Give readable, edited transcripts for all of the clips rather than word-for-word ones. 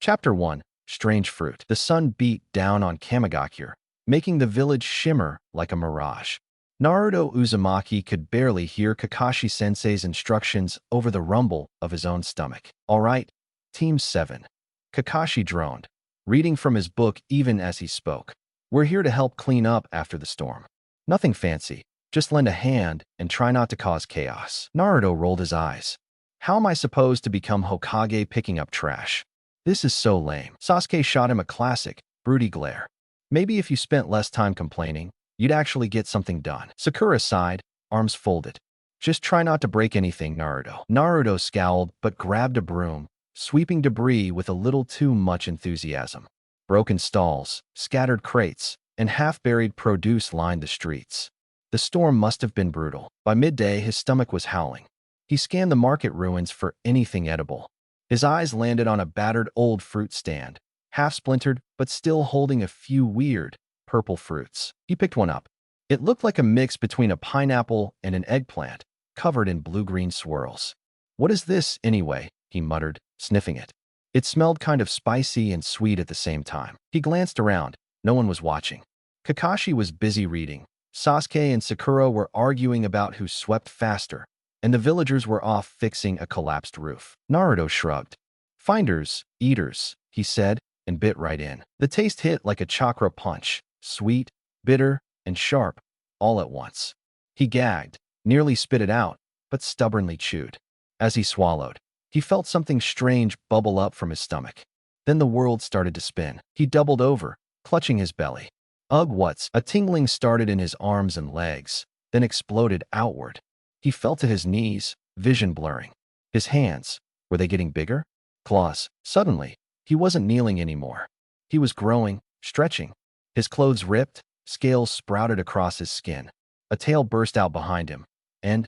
Chapter 1. Strange Fruit. The sun beat down on Kamigakure, making the village shimmer like a mirage. Naruto Uzumaki could barely hear Kakashi-sensei's instructions over the rumble of his own stomach. "All right, Team 7. Kakashi droned, reading from his book even as he spoke. "We're here to help clean up after the storm. Nothing fancy, just lend a hand and try not to cause chaos." Naruto rolled his eyes. "How am I supposed to become Hokage picking up trash? This is so lame." Sasuke shot him a classic, broody glare. "Maybe if you spent less time complaining, you'd actually get something done." Sakura sighed, arms folded. "Just try not to break anything, Naruto." Naruto scowled but grabbed a broom, sweeping debris with a little too much enthusiasm. Broken stalls, scattered crates, and half-buried produce lined the streets. The storm must have been brutal. By midday, his stomach was howling. He scanned the market ruins for anything edible. His eyes landed on a battered old fruit stand, half-splintered but still holding a few weird, purple fruits. He picked one up. It looked like a mix between a pineapple and an eggplant, covered in blue-green swirls. "What is this, anyway?" he muttered, sniffing it. It smelled kind of spicy and sweet at the same time. He glanced around. No one was watching. Kakashi was busy reading. Sasuke and Sakura were arguing about who swept faster, and the villagers were off fixing a collapsed roof. Naruto shrugged. "Finders, eaters," he said, and bit right in. The taste hit like a chakra punch, sweet, bitter, and sharp, all at once. He gagged, nearly spit it out, but stubbornly chewed. As he swallowed, he felt something strange bubble up from his stomach. Then the world started to spin. He doubled over, clutching his belly. Ugh, what's? A tingling started in his arms and legs, then exploded outward. He fell to his knees, vision blurring. His hands, were they getting bigger? Claws. Suddenly, he wasn't kneeling anymore. He was growing, stretching. His clothes ripped, scales sprouted across his skin. A tail burst out behind him. And,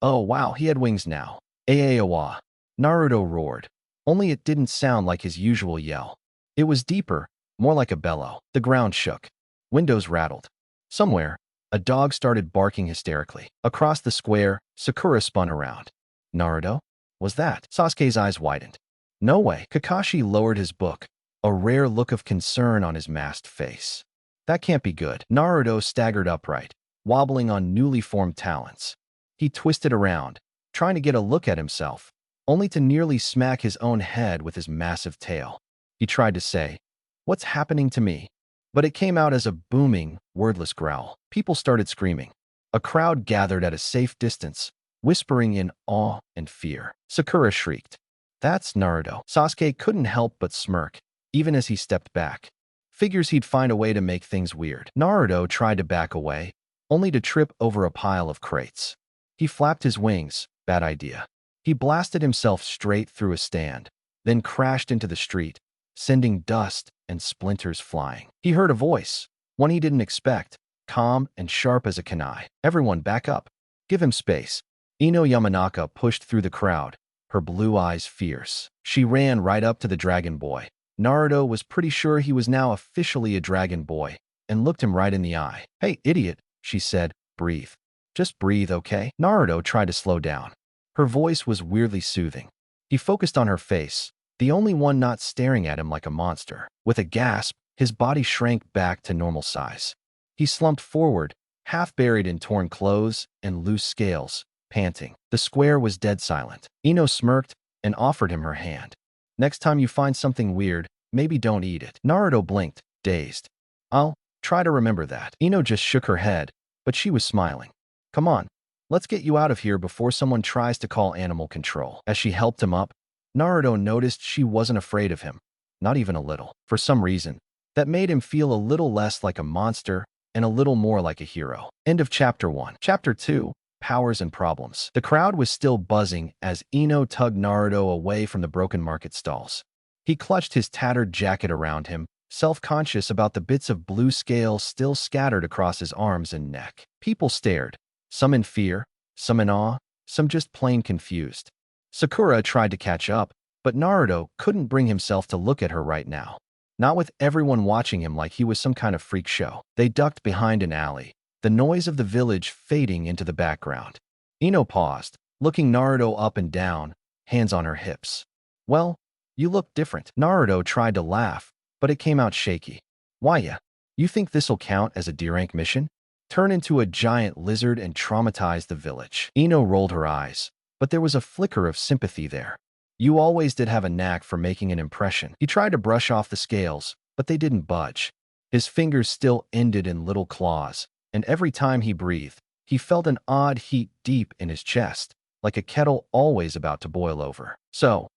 oh wow, he had wings now. Aawa! Naruto roared. Only it didn't sound like his usual yell. It was deeper, more like a bellow. The ground shook. Windows rattled. Somewhere, a dog started barking hysterically. Across the square, Sakura spun around. "Naruto? Was that?" Sasuke's eyes widened. "No way." Kakashi lowered his book, a rare look of concern on his masked face. "That can't be good." Naruto staggered upright, wobbling on newly formed talons. He twisted around, trying to get a look at himself, only to nearly smack his own head with his massive tail. He tried to say, "What's happening to me?" But it came out as a booming, wordless growl. People started screaming. A crowd gathered at a safe distance, whispering in awe and fear. Sakura shrieked. "That's Naruto." Sasuke couldn't help but smirk, even as he stepped back. Figures he'd find a way to make things weird. Naruto tried to back away, only to trip over a pile of crates. He flapped his wings. Bad idea. He blasted himself straight through a stand, then crashed into the street, sending dust and splinters flying. He heard a voice, one he didn't expect, calm and sharp as a kunai. "Everyone back up. Give him space." Ino Yamanaka pushed through the crowd, her blue eyes fierce. She ran right up to the Dragon Boy. Naruto was pretty sure he was now officially a Dragon Boy, and looked him right in the eye. "Hey, idiot," she said, "breathe. Just breathe, okay?" Naruto tried to slow down. Her voice was weirdly soothing. He focused on her face, the only one not staring at him like a monster. With a gasp, his body shrank back to normal size. He slumped forward, half buried in torn clothes and loose scales, panting. The square was dead silent. Ino smirked and offered him her hand. "Next time you find something weird, maybe don't eat it." Naruto blinked, dazed. "I'll try to remember that." Ino just shook her head, but she was smiling. "Come on, let's get you out of here before someone tries to call animal control." As she helped him up, Naruto noticed she wasn't afraid of him, not even a little. For some reason, that made him feel a little less like a monster and a little more like a hero. End of Chapter 1. Chapter 2. Powers and Problems. The crowd was still buzzing as Ino tugged Naruto away from the broken market stalls. He clutched his tattered jacket around him, self-conscious about the bits of blue scales still scattered across his arms and neck. People stared, some in fear, some in awe, some just plain confused. Sakura tried to catch up, but Naruto couldn't bring himself to look at her right now. Not with everyone watching him like he was some kind of freak show. They ducked behind an alley, the noise of the village fading into the background. Ino paused, looking Naruto up and down, hands on her hips. "Well, You look different. Naruto tried to laugh, but it came out shaky. Why ya? You think this'll count as a D-rank mission? Turn into a giant lizard and traumatize the village. Ino rolled her eyes, but there was a flicker of sympathy there. You always did have a knack for making an impression. He tried to brush off the scales, but they didn't budge. His fingers still ended in little claws, and every time he breathed, he felt an odd heat deep in his chest, like a kettle always about to boil over. So,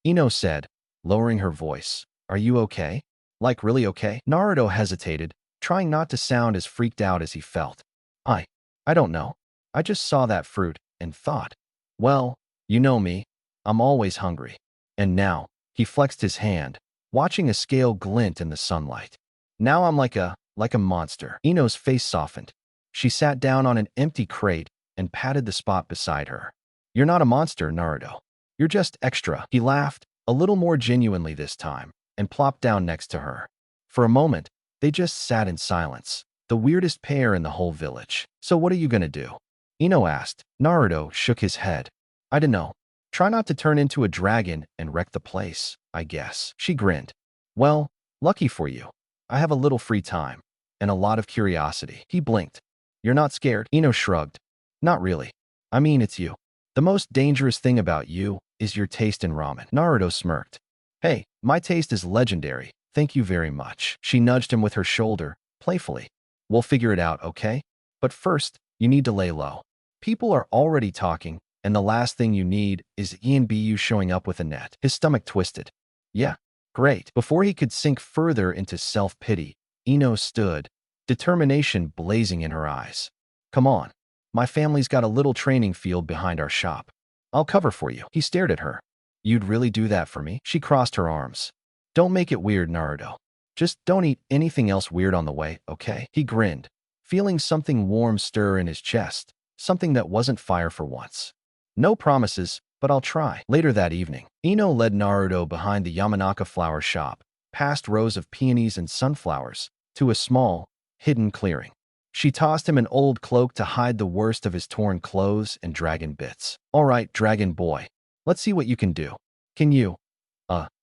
Ino said, lowering her voice, "Are you okay? Like really okay?" Naruto hesitated, trying not to sound as freaked out as he felt. I don't know. I just saw that fruit and thought, well, you know me, I'm always hungry. And now, he flexed his hand, watching a scale glint in the sunlight. Now I'm like a monster. Ino's face softened. She sat down on an empty crate and patted the spot beside her. You're not a monster, Naruto. You're just extra. He laughed, a little more genuinely this time, and plopped down next to her. For a moment, they just sat in silence, the weirdest pair in the whole village. So what are you gonna do? Ino asked. Naruto shook his head. I don't know. Try not to turn into a dragon and wreck the place, I guess. She grinned. Well, lucky for you. I have a little free time, and a lot of curiosity. He blinked. You're not scared? Ino shrugged. Not really. I mean, it's you. The most dangerous thing about you is your taste in ramen. Naruto smirked. Hey, my taste is legendary. Thank you very much. She nudged him with her shoulder, playfully. We'll figure it out, okay? But first, you need to lay low. People are already talking, and the last thing you need is ENBU showing up with a net. His stomach twisted. Yeah, great. Before he could sink further into self-pity, Ino stood, determination blazing in her eyes. Come on. My family's got a little training field behind our shop. I'll cover for you. He stared at her. You'd really do that for me? She crossed her arms. Don't make it weird, Naruto. Just don't eat anything else weird on the way, okay? He grinned, feeling something warm stir in his chest, something that wasn't fire for once. No promises, but I'll try. Later that evening, Ino led Naruto behind the Yamanaka flower shop, past rows of peonies and sunflowers, to a small, hidden clearing. She tossed him an old cloak to hide the worst of his torn clothes and dragon bits. All right, dragon boy. Let's see what you can do. Can you,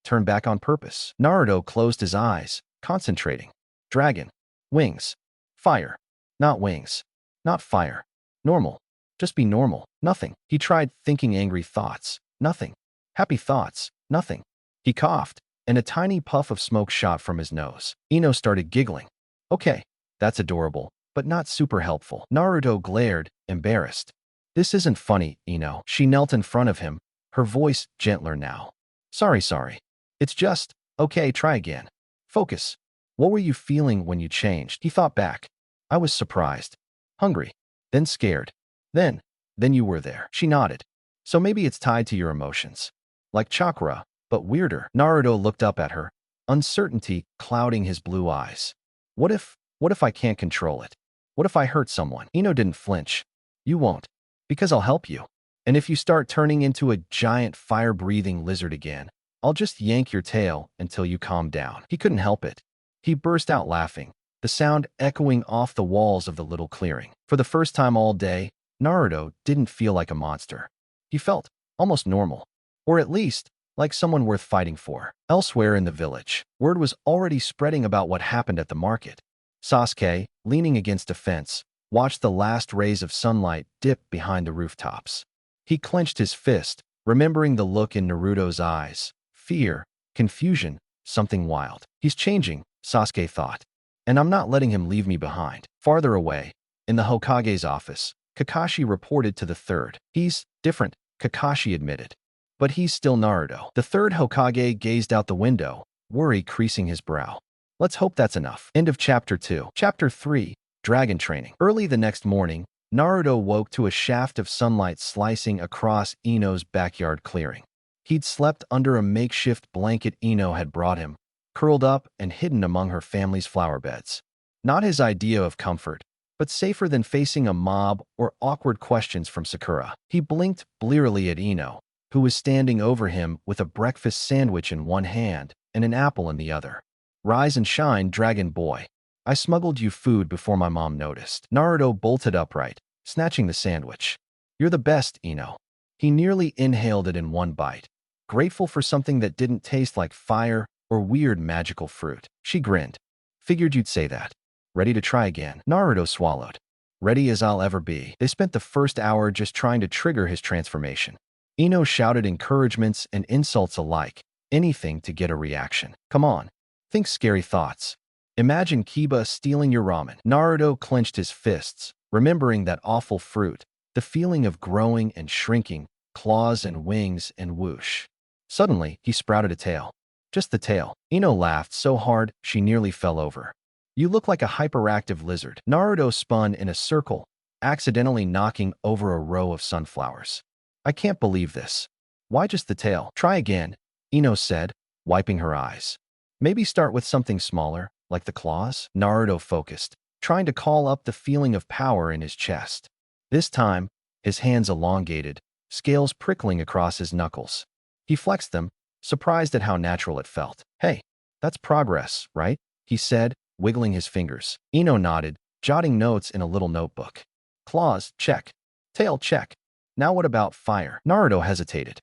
turn back on purpose? Naruto closed his eyes, concentrating. Dragon. Wings. Fire. Not wings. Not fire. Normal. Just be normal. Nothing. He tried thinking angry thoughts. Nothing. Happy thoughts. Nothing. He coughed, and a tiny puff of smoke shot from his nose. Ino started giggling. Okay, that's adorable, but not super helpful. Naruto glared, embarrassed. This isn't funny, Ino. She knelt in front of him, her voice gentler now. Sorry. It's just, okay, try again. Focus. What were you feeling when you changed? He thought back. I was surprised. Hungry. Then scared. Then you were there. She nodded. So maybe it's tied to your emotions. Like chakra, but weirder. Naruto looked up at her, uncertainty clouding his blue eyes. What if I can't control it? What if I hurt someone? Ino didn't flinch. You won't. Because I'll help you. And if you start turning into a giant fire-breathing lizard again, I'll just yank your tail until you calm down. He couldn't help it. He burst out laughing, the sound echoing off the walls of the little clearing. For the first time all day, Naruto didn't feel like a monster. He felt almost normal, or at least like someone worth fighting for. Elsewhere in the village, word was already spreading about what happened at the market. Sasuke, leaning against a fence, watched the last rays of sunlight dip behind the rooftops. He clenched his fist, remembering the look in Naruto's eyes. Fear, confusion, something wild. He's changing, Sasuke thought. And I'm not letting him leave me behind. Farther away, in the Hokage's office, Kakashi reported to the third. He's different, Kakashi admitted. But he's still Naruto. The third Hokage gazed out the window, worry creasing his brow. Let's hope that's enough. End of Chapter 2. Chapter 3, Dragon Training. Early the next morning, Naruto woke to a shaft of sunlight slicing across Ino's backyard clearing. He'd slept under a makeshift blanket Ino had brought him, curled up and hidden among her family's flower beds. Not his idea of comfort, but safer than facing a mob or awkward questions from Sakura. He blinked blearily at Ino, who was standing over him with a breakfast sandwich in one hand and an apple in the other. Rise and shine, dragon boy. I smuggled you food before my mom noticed. Naruto bolted upright, snatching the sandwich. You're the best, Ino. He nearly inhaled it in one bite. grateful for something that didn't taste like fire or weird magical fruit. She grinned. Figured you'd say that. Ready to try again? Naruto swallowed. Ready as I'll ever be. They spent the first hour just trying to trigger his transformation. Ino shouted encouragements and insults alike, anything to get a reaction. Come on. Think scary thoughts. Imagine Kiba stealing your ramen. Naruto clenched his fists, remembering that awful fruit, the feeling of growing and shrinking, claws and wings and whoosh. Suddenly, he sprouted a tail. Just the tail. Ino laughed so hard she nearly fell over. You look like a hyperactive lizard. Naruto spun in a circle, accidentally knocking over a row of sunflowers. I can't believe this. Why just the tail? Try again, Ino said, wiping her eyes. Maybe start with something smaller, like the claws? Naruto focused, trying to call up the feeling of power in his chest. This time, his hands elongated, scales prickling across his knuckles. He flexed them, surprised at how natural it felt. Hey, that's progress, right? He said, wiggling his fingers. Ino nodded, jotting notes in a little notebook. Claws, check. Tail, check. Now what about fire? Naruto hesitated.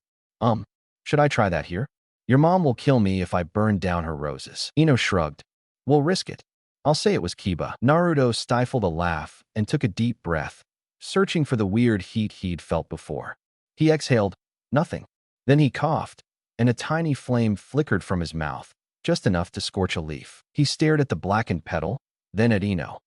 Should I try that here? Your mom will kill me if I burn down her roses. Ino shrugged. We'll risk it. I'll say it was Kiba. Naruto stifled a laugh and took a deep breath, searching for the weird heat he'd felt before. He exhaled, nothing. Then he coughed, and a tiny flame flickered from his mouth, just enough to scorch a leaf. He stared at the blackened petal, then at Ino.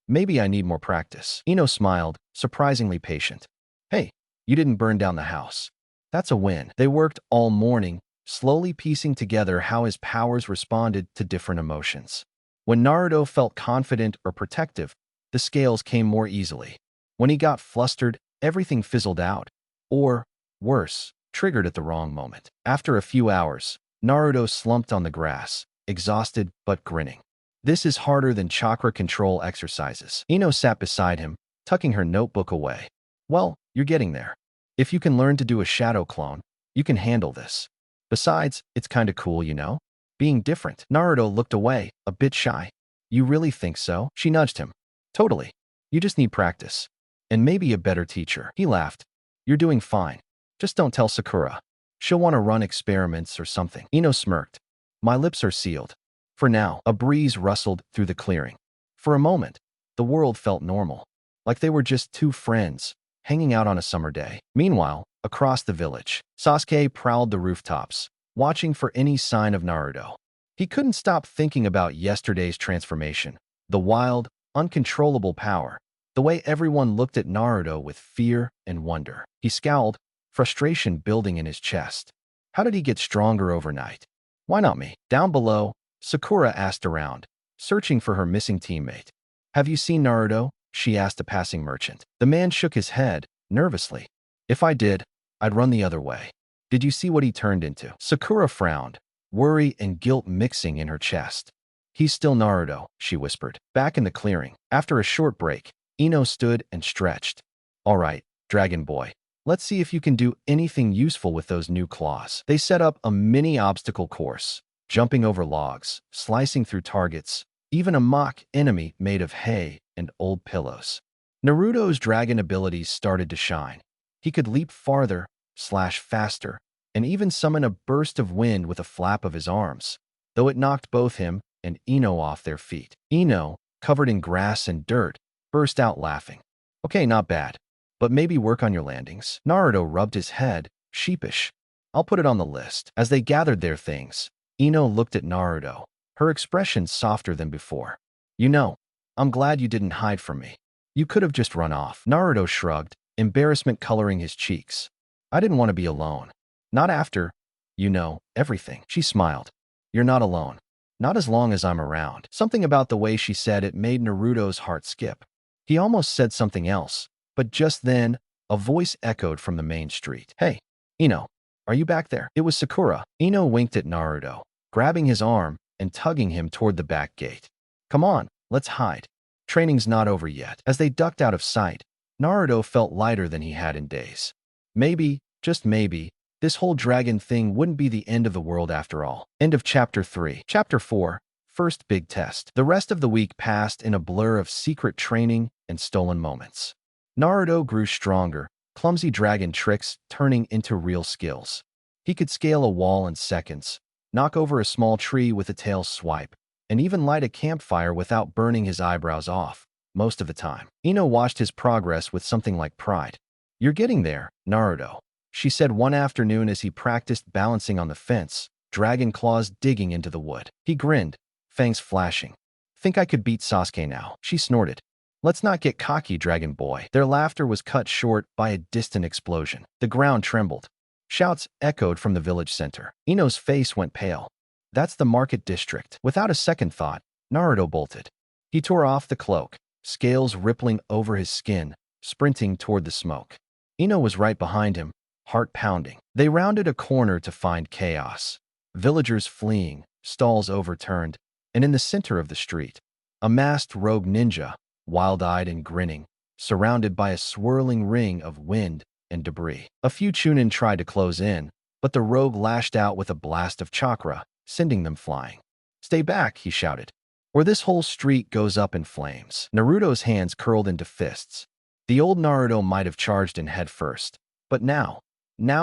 Maybe I need more practice. Ino smiled, surprisingly patient. Hey, you didn't burn down the house. That's a win. They worked all morning, slowly piecing together how his powers responded to different emotions. When Naruto felt confident or protective, the scales came more easily. When he got flustered, everything fizzled out. Or, worse, triggered at the wrong moment. After a few hours, Naruto slumped on the grass, exhausted but grinning. This is harder than chakra control exercises. Ino sat beside him, tucking her notebook away. Well, you're getting there. If you can learn to do a shadow clone, you can handle this. Besides, it's kinda cool, you know? Being different. Naruto looked away, a bit shy. You really think so? She nudged him. Totally. You just need practice. And maybe a better teacher. He laughed. You're doing fine. Just don't tell Sakura. She'll want to run experiments or something. Ino smirked. My lips are sealed. For now. A breeze rustled through the clearing. For a moment, the world felt normal, like they were just two friends, hanging out on a summer day. Meanwhile, across the village, Sasuke prowled the rooftops, watching for any sign of Naruto. He couldn't stop thinking about yesterday's transformation, the wild, uncontrollable power, the way everyone looked at Naruto with fear and wonder. He scowled, frustration building in his chest. How did he get stronger overnight? Why not me? Down below, Sakura asked around, searching for her missing teammate. Have you seen Naruto? She asked a passing merchant. The man shook his head, nervously. If I did, I'd run the other way. Did you see what he turned into? Sakura frowned, worry and guilt mixing in her chest. He's still Naruto, she whispered. Back in the clearing, after a short break, Ino stood and stretched. All right, Dragon Boy. Let's see if you can do anything useful with those new claws. They set up a mini obstacle course, jumping over logs, slicing through targets, even a mock enemy made of hay and old pillows. Naruto's dragon abilities started to shine. He could leap farther, slash faster, and even summon a burst of wind with a flap of his arms, though it knocked both him and Ino off their feet. Ino, covered in grass and dirt, burst out laughing. Okay, not bad. But maybe work on your landings. Naruto rubbed his head, sheepish. I'll put it on the list. As they gathered their things, Ino looked at Naruto, her expression softer than before. You know, I'm glad you didn't hide from me. You could have just run off. Naruto shrugged, embarrassment coloring his cheeks. I didn't want to be alone. Not after, everything. She smiled. You're not alone. Not as long as I'm around. Something about the way she said it made Naruto's heart skip. He almost said something else. But just then, a voice echoed from the main street. Hey, Ino, are you back there? It was Sakura. Ino winked at Naruto, grabbing his arm and tugging him toward the back gate. Come on, let's hide. Training's not over yet. As they ducked out of sight, Naruto felt lighter than he had in days. Maybe, just maybe, this whole dragon thing wouldn't be the end of the world after all. End of Chapter 3. Chapter 4. First big test. The rest of the week passed in a blur of secret training and stolen moments. Naruto grew stronger, clumsy dragon tricks turning into real skills. He could scale a wall in seconds, knock over a small tree with a tail swipe, and even light a campfire without burning his eyebrows off, most of the time. Ino watched his progress with something like pride. "You're getting there, Naruto," she said one afternoon as he practiced balancing on the fence, dragon claws digging into the wood. He grinned, fangs flashing. "Think I could beat Sasuke now?" She snorted. "Let's not get cocky, Dragon Boy." Their laughter was cut short by a distant explosion. The ground trembled. Shouts echoed from the village center. Ino's face went pale. "That's the market district." Without a second thought, Naruto bolted. He tore off the cloak, scales rippling over his skin, sprinting toward the smoke. Ino was right behind him, heart pounding. They rounded a corner to find chaos. Villagers fleeing, stalls overturned, and in the center of the street, a masked rogue ninja, wild-eyed and grinning, surrounded by a swirling ring of wind and debris. A few Chunin tried to close in, but the rogue lashed out with a blast of chakra, sending them flying. "Stay back," he shouted, "or this whole street goes up in flames." Naruto's hands curled into fists. The old Naruto might have charged in head first, but now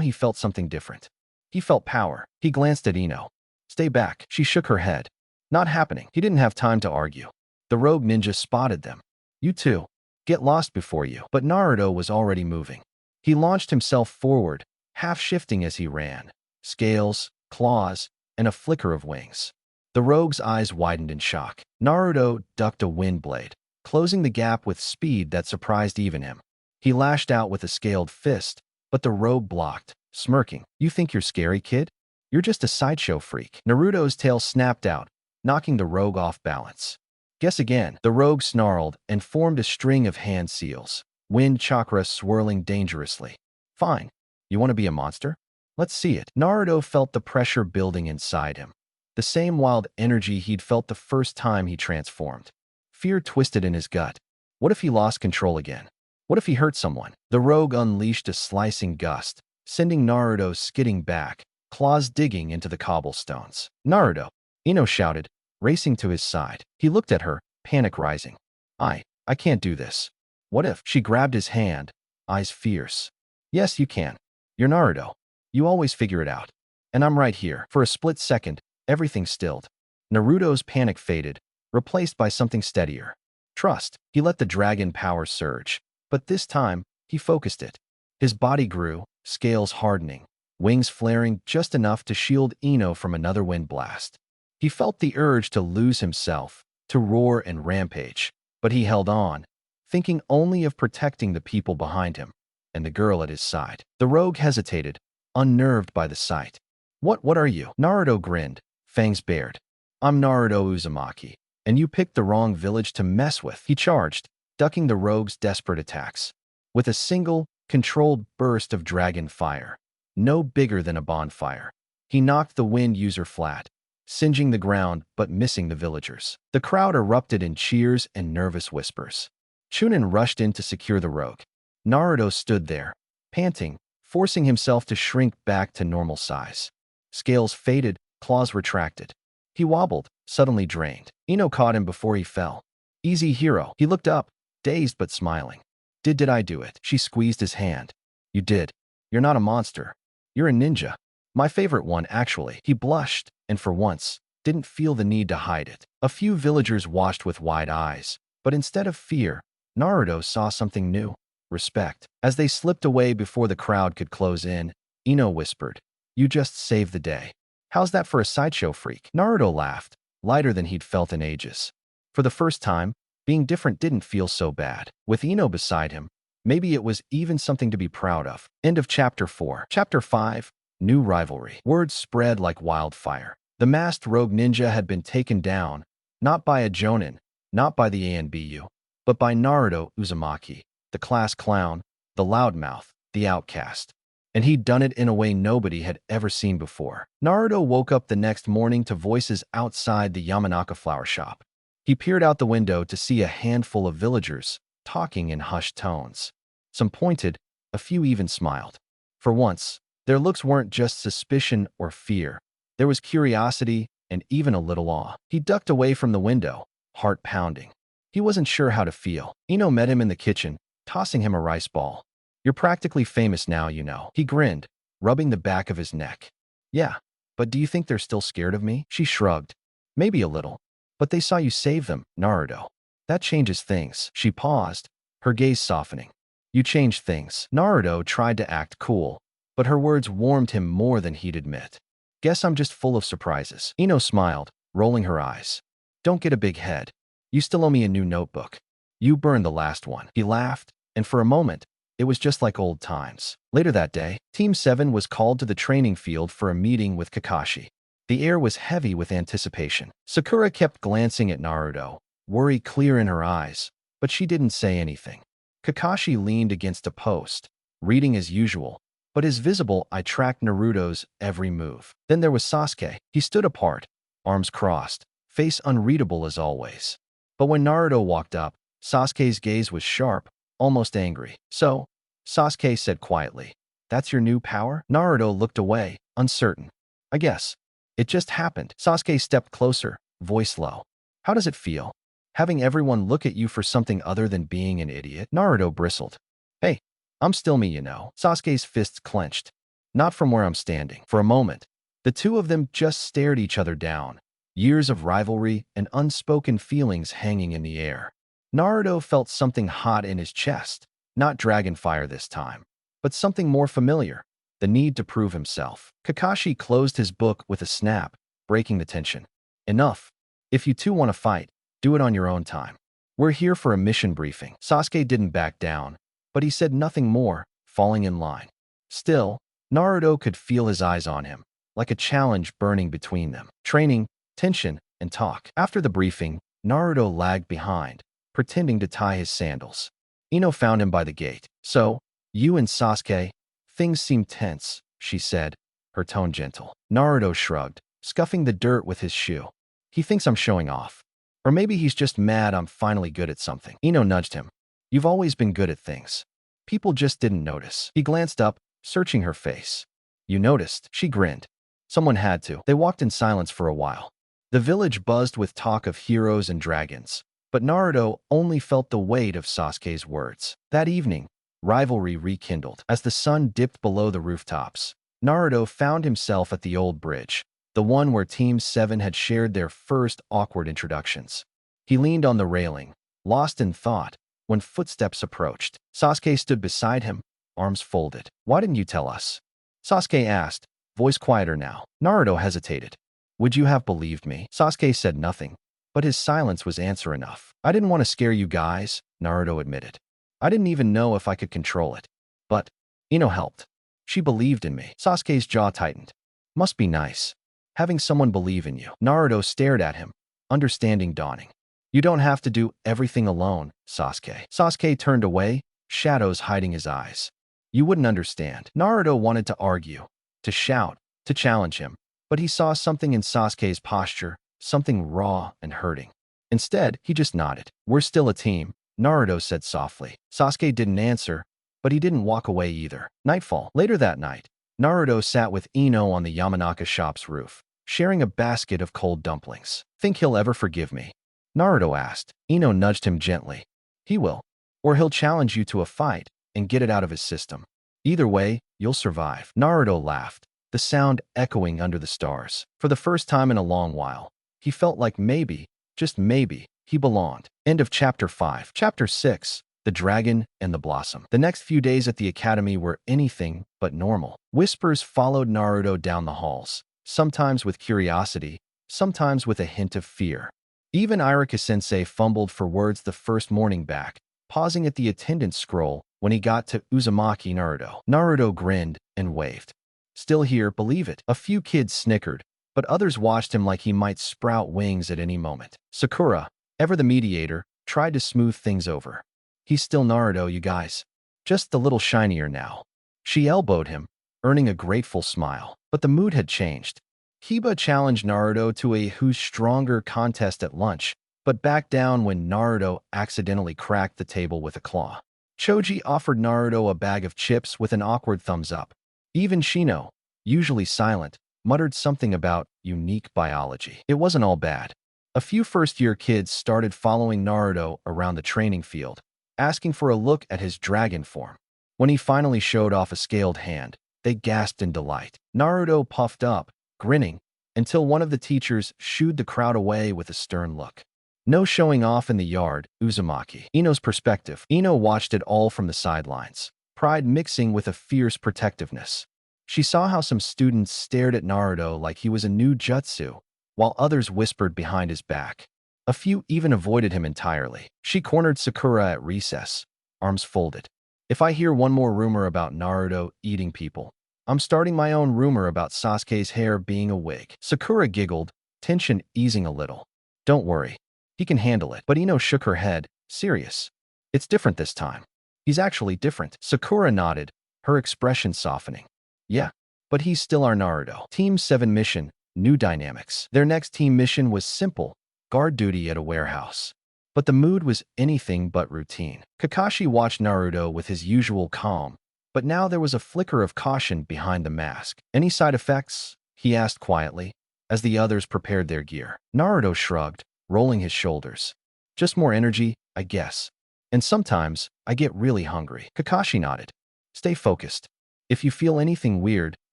he felt something different. He felt power. He glanced at Ino. "Stay back." She shook her head. "Not happening." He didn't have time to argue. The rogue ninja spotted them. "You too. Get lost before you." But Naruto was already moving. He launched himself forward, half shifting as he ran. Scales, claws, and a flicker of wings. The rogue's eyes widened in shock. Naruto ducked a wind blade, closing the gap with speed that surprised even him. He lashed out with a scaled fist, but the rogue blocked, smirking. "You think you're scary, kid? You're just a sideshow freak." Naruto's tail snapped out, knocking the rogue off balance. "Guess again." The rogue snarled and formed a string of hand seals, wind chakra swirling dangerously. "Fine. You want to be a monster? Let's see it." Naruto felt the pressure building inside him. The same wild energy he'd felt the first time he transformed. Fear twisted in his gut. What if he lost control again? What if he hurt someone? The rogue unleashed a slicing gust, sending Naruto skidding back, claws digging into the cobblestones. "Naruto!" Ino shouted, racing to his side. He looked at her, panic rising. I can't do this." "What if?" She grabbed his hand, eyes fierce. "Yes, you can. You're Naruto. You always figure it out. And I'm right here." For a split second, everything stilled. Naruto's panic faded, replaced by something steadier. Trust. He let the dragon power surge, but this time, he focused it. His body grew, scales hardening, wings flaring just enough to shield Ino from another wind blast. He felt the urge to lose himself, to roar and rampage, but he held on, thinking only of protecting the people behind him and the girl at his side. The rogue hesitated, unnerved by the sight. What are you?" Naruto grinned, fangs bared. "I'm Naruto Uzumaki, and you picked the wrong village to mess with." He charged, ducking the rogue's desperate attacks. With a single, controlled burst of dragon fire, no bigger than a bonfire, he knocked the wind user flat, singeing the ground but missing the villagers. The crowd erupted in cheers and nervous whispers. Chunin rushed in to secure the rogue. Naruto stood there, panting, forcing himself to shrink back to normal size. Scales faded, claws retracted. He wobbled, suddenly drained. Ino caught him before he fell. "Easy, hero." He looked up, dazed but smiling. Did I do it?" She squeezed his hand. "You did. You're not a monster. You're a ninja. My favorite one, actually." He blushed, and for once, didn't feel the need to hide it. A few villagers watched with wide eyes, but instead of fear, Naruto saw something new. Respect. As they slipped away before the crowd could close in, Ino whispered, "You just saved the day. How's that for a sideshow freak?" Naruto laughed, lighter than he'd felt in ages. For the first time, being different didn't feel so bad. With Ino beside him, maybe it was even something to be proud of. End of Chapter 4. Chapter 5. New Rivalry. Words spread like wildfire. The masked rogue ninja had been taken down, not by a Jonin, not by the ANBU, but by Naruto Uzumaki, the class clown, the loudmouth, the outcast. And he'd done it in a way nobody had ever seen before. Naruto woke up the next morning to voices outside the Yamanaka flower shop. He peered out the window to see a handful of villagers, talking in hushed tones. Some pointed, a few even smiled. For once, their looks weren't just suspicion or fear. There was curiosity and even a little awe. He ducked away from the window, heart pounding. He wasn't sure how to feel. Ino met him in the kitchen, tossing him a rice ball. "You're practically famous now, you know." He grinned, rubbing the back of his neck. Yeah, but do you think they're still scared of me? She shrugged. Maybe a little. But they saw you save them, Naruto. That changes things. She paused, her gaze softening. You changed things. Naruto tried to act cool, but her words warmed him more than he'd admit. Guess I'm just full of surprises. Ino smiled, rolling her eyes. Don't get a big head. You still owe me a new notebook. You burned the last one. He laughed, and for a moment, it was just like old times. Later that day, Team 7 was called to the training field for a meeting with Kakashi. The air was heavy with anticipation. Sakura kept glancing at Naruto, worry clear in her eyes, but she didn't say anything. Kakashi leaned against a post, reading as usual, but as visible I tracked Naruto's every move. Then there was Sasuke. He stood apart, arms crossed, face unreadable as always. But when Naruto walked up, Sasuke's gaze was sharp, almost angry. So, Sasuke said quietly, "That's your new power?" Naruto looked away, uncertain. "I guess. It just happened." Sasuke stepped closer, voice low. "How does it feel? Having everyone look at you for something other than being an idiot?" Naruto bristled. "Hey, I'm still me, you know." Sasuke's fists clenched. "Not from where I'm standing." For a moment, the two of them just stared each other down, years of rivalry and unspoken feelings hanging in the air. Naruto felt something hot in his chest, not dragon fire this time, but something more familiar, the need to prove himself. Kakashi closed his book with a snap, breaking the tension. "Enough. If you two want to fight, do it on your own time. We're here for a mission briefing." Sasuke didn't back down, but he said nothing more, falling in line. Still, Naruto could feel his eyes on him, like a challenge burning between them. Training, tension, and talk. After the briefing, Naruto lagged behind, pretending to tie his sandals. Ino found him by the gate. "So, you and Sasuke?" "Things seem tense," she said, her tone gentle. Naruto shrugged, scuffing the dirt with his shoe. "He thinks I'm showing off. Or maybe he's just mad I'm finally good at something." Ino nudged him. "You've always been good at things. People just didn't notice." He glanced up, searching her face. "You noticed?" She grinned. "Someone had to." They walked in silence for a while. The village buzzed with talk of heroes and dragons, but Naruto only felt the weight of Sasuke's words. That evening, rivalry rekindled. As the sun dipped below the rooftops, Naruto found himself at the old bridge, the one where Team 7 had shared their first awkward introductions. He leaned on the railing, lost in thought, when footsteps approached. Sasuke stood beside him, arms folded. "Why didn't you tell us?" Sasuke asked, voice quieter now. Naruto hesitated. "Would you have believed me?" Sasuke said nothing, but his silence was answer enough. "I didn't want to scare you guys," Naruto admitted. "I didn't even know if I could control it. But Ino helped. She believed in me." Sasuke's jaw tightened. "Must be nice, having someone believe in you." Naruto stared at him, understanding dawning. "You don't have to do everything alone, Sasuke." Sasuke turned away, shadows hiding his eyes. "You wouldn't understand." Naruto wanted to argue, to shout, to challenge him, but he saw something in Sasuke's posture, something raw and hurting. Instead, he just nodded. "We're still a team," Naruto said softly. Sasuke didn't answer, but he didn't walk away either. Nightfall. Later that night, Naruto sat with Ino on the Yamanaka shop's roof, sharing a basket of cold dumplings. "Think he'll ever forgive me?" Naruto asked. Ino nudged him gently. "He will. Or he'll challenge you to a fight and get it out of his system. Either way, you'll survive." Naruto laughed, the sound echoing under the stars. For the first time in a long while, he felt like maybe, just maybe, he belonged. End of Chapter 5. Chapter 6. The Dragon and the Blossom. The next few days at the academy were anything but normal. Whispers followed Naruto down the halls, sometimes with curiosity, sometimes with a hint of fear. Even Irika-sensei fumbled for words the first morning back, pausing at the attendance scroll when he got to Uzumaki Naruto. Naruto grinned and waved. "Still here, believe it." A few kids snickered, but others watched him like he might sprout wings at any moment. Sakura, ever the mediator, tried to smooth things over. "He's still Naruto, you guys. Just a little shinier now." She elbowed him, earning a grateful smile. But the mood had changed. Kiba challenged Naruto to a who's stronger contest at lunch, but backed down when Naruto accidentally cracked the table with a claw. Choji offered Naruto a bag of chips with an awkward thumbs up. Even Shino, usually silent, muttered something about unique biology. It wasn't all bad. A few first-year kids started following Naruto around the training field, asking for a look at his dragon form. When he finally showed off a scaled hand, They gasped in delight. Naruto puffed up, grinning, until one of the teachers shooed the crowd away with a stern look. No showing off in the yard, Uzumaki. Ino's perspective. Ino watched it all from the sidelines, pride mixing with a fierce protectiveness. She saw how some students stared at Naruto like he was a new jutsu, while others whispered behind his back. A few even avoided him entirely. She cornered Sakura at recess, arms folded. If I hear one more rumor about Naruto eating people, I'm starting my own rumor about Sasuke's hair being a wig. Sakura giggled, tension easing a little. Don't worry. He can handle it. But Ino shook her head, serious. It's different this time. He's actually different. Sakura nodded, her expression softening. Yeah, but he's still our Naruto. Team 7 mission, new dynamics. Their next team mission was simple, guard duty at a warehouse. But the mood was anything but routine. Kakashi watched Naruto with his usual calm, but now there was a flicker of caution behind the mask. Any side effects? He asked quietly, as the others prepared their gear. Naruto shrugged, rolling his shoulders. Just more energy, I guess. And sometimes, I get really hungry. Kakashi nodded. Stay focused. If you feel anything weird,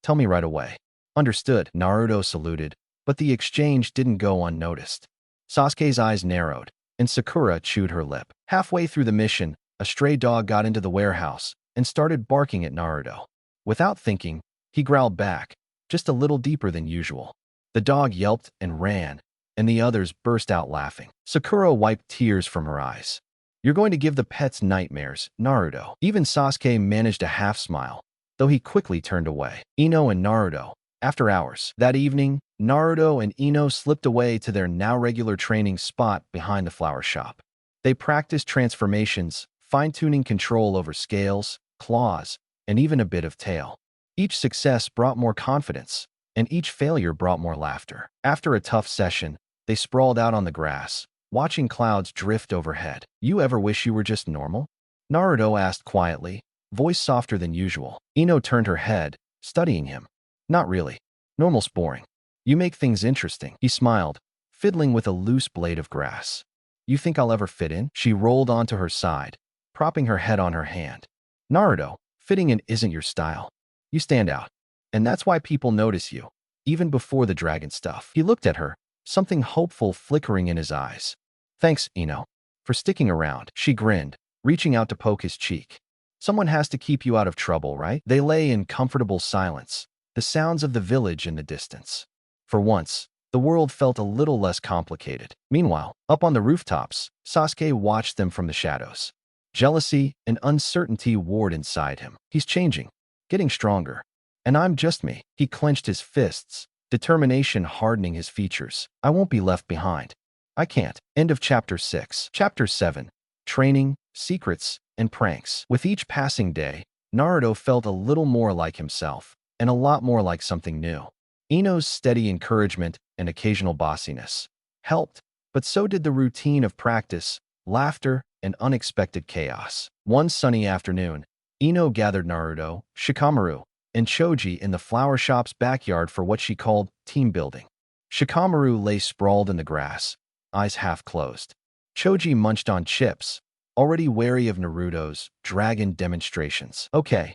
tell me right away. Understood. Naruto saluted, but the exchange didn't go unnoticed. Sasuke's eyes narrowed, and Sakura chewed her lip. Halfway through the mission, a stray dog got into the warehouse and started barking at Naruto. Without thinking, he growled back, just a little deeper than usual. The dog yelped and ran, and the others burst out laughing. Sakura wiped tears from her eyes. You're going to give the pets nightmares, Naruto. Even Sasuke managed a half-smile, though he quickly turned away. Ino and Naruto. After hours. That evening, Naruto and Ino slipped away to their now regular training spot behind the flower shop. They practiced transformations, fine-tuning control over scales, claws, and even a bit of tail. Each success brought more confidence, and each failure brought more laughter. After a tough session, they sprawled out on the grass, watching clouds drift overhead. You ever wish you were just normal? Naruto asked quietly, voice softer than usual. Ino turned her head, studying him. Not really. Normal's boring. You make things interesting. He smiled, fiddling with a loose blade of grass. You think I'll ever fit in? She rolled onto her side, propping her head on her hand. Naruto, fitting in isn't your style. You stand out. And that's why people notice you, even before the dragon stuff. He looked at her, something hopeful flickering in his eyes. Thanks, Ino, for sticking around. She grinned, reaching out to poke his cheek. Someone has to keep you out of trouble, right? They lay in comfortable silence, the sounds of the village in the distance. For once, the world felt a little less complicated. Meanwhile, up on the rooftops, Sasuke watched them from the shadows. Jealousy and uncertainty warred inside him. He's changing, getting stronger. And I'm just me. He clenched his fists, determination hardening his features. I won't be left behind. I can't. End of Chapter 6. Chapter 7. Training, Secrets, and Pranks. With each passing day, Naruto felt a little more like himself, and a lot more like something new. Ino's steady encouragement and occasional bossiness helped, but so did the routine of practice, laughter, and unexpected chaos. One sunny afternoon, Ino gathered Naruto, Shikamaru, and Choji in the flower shop's backyard for what she called team building. Shikamaru lay sprawled in the grass, eyes half closed. Choji munched on chips, already wary of Naruto's dragon demonstrations. Okay,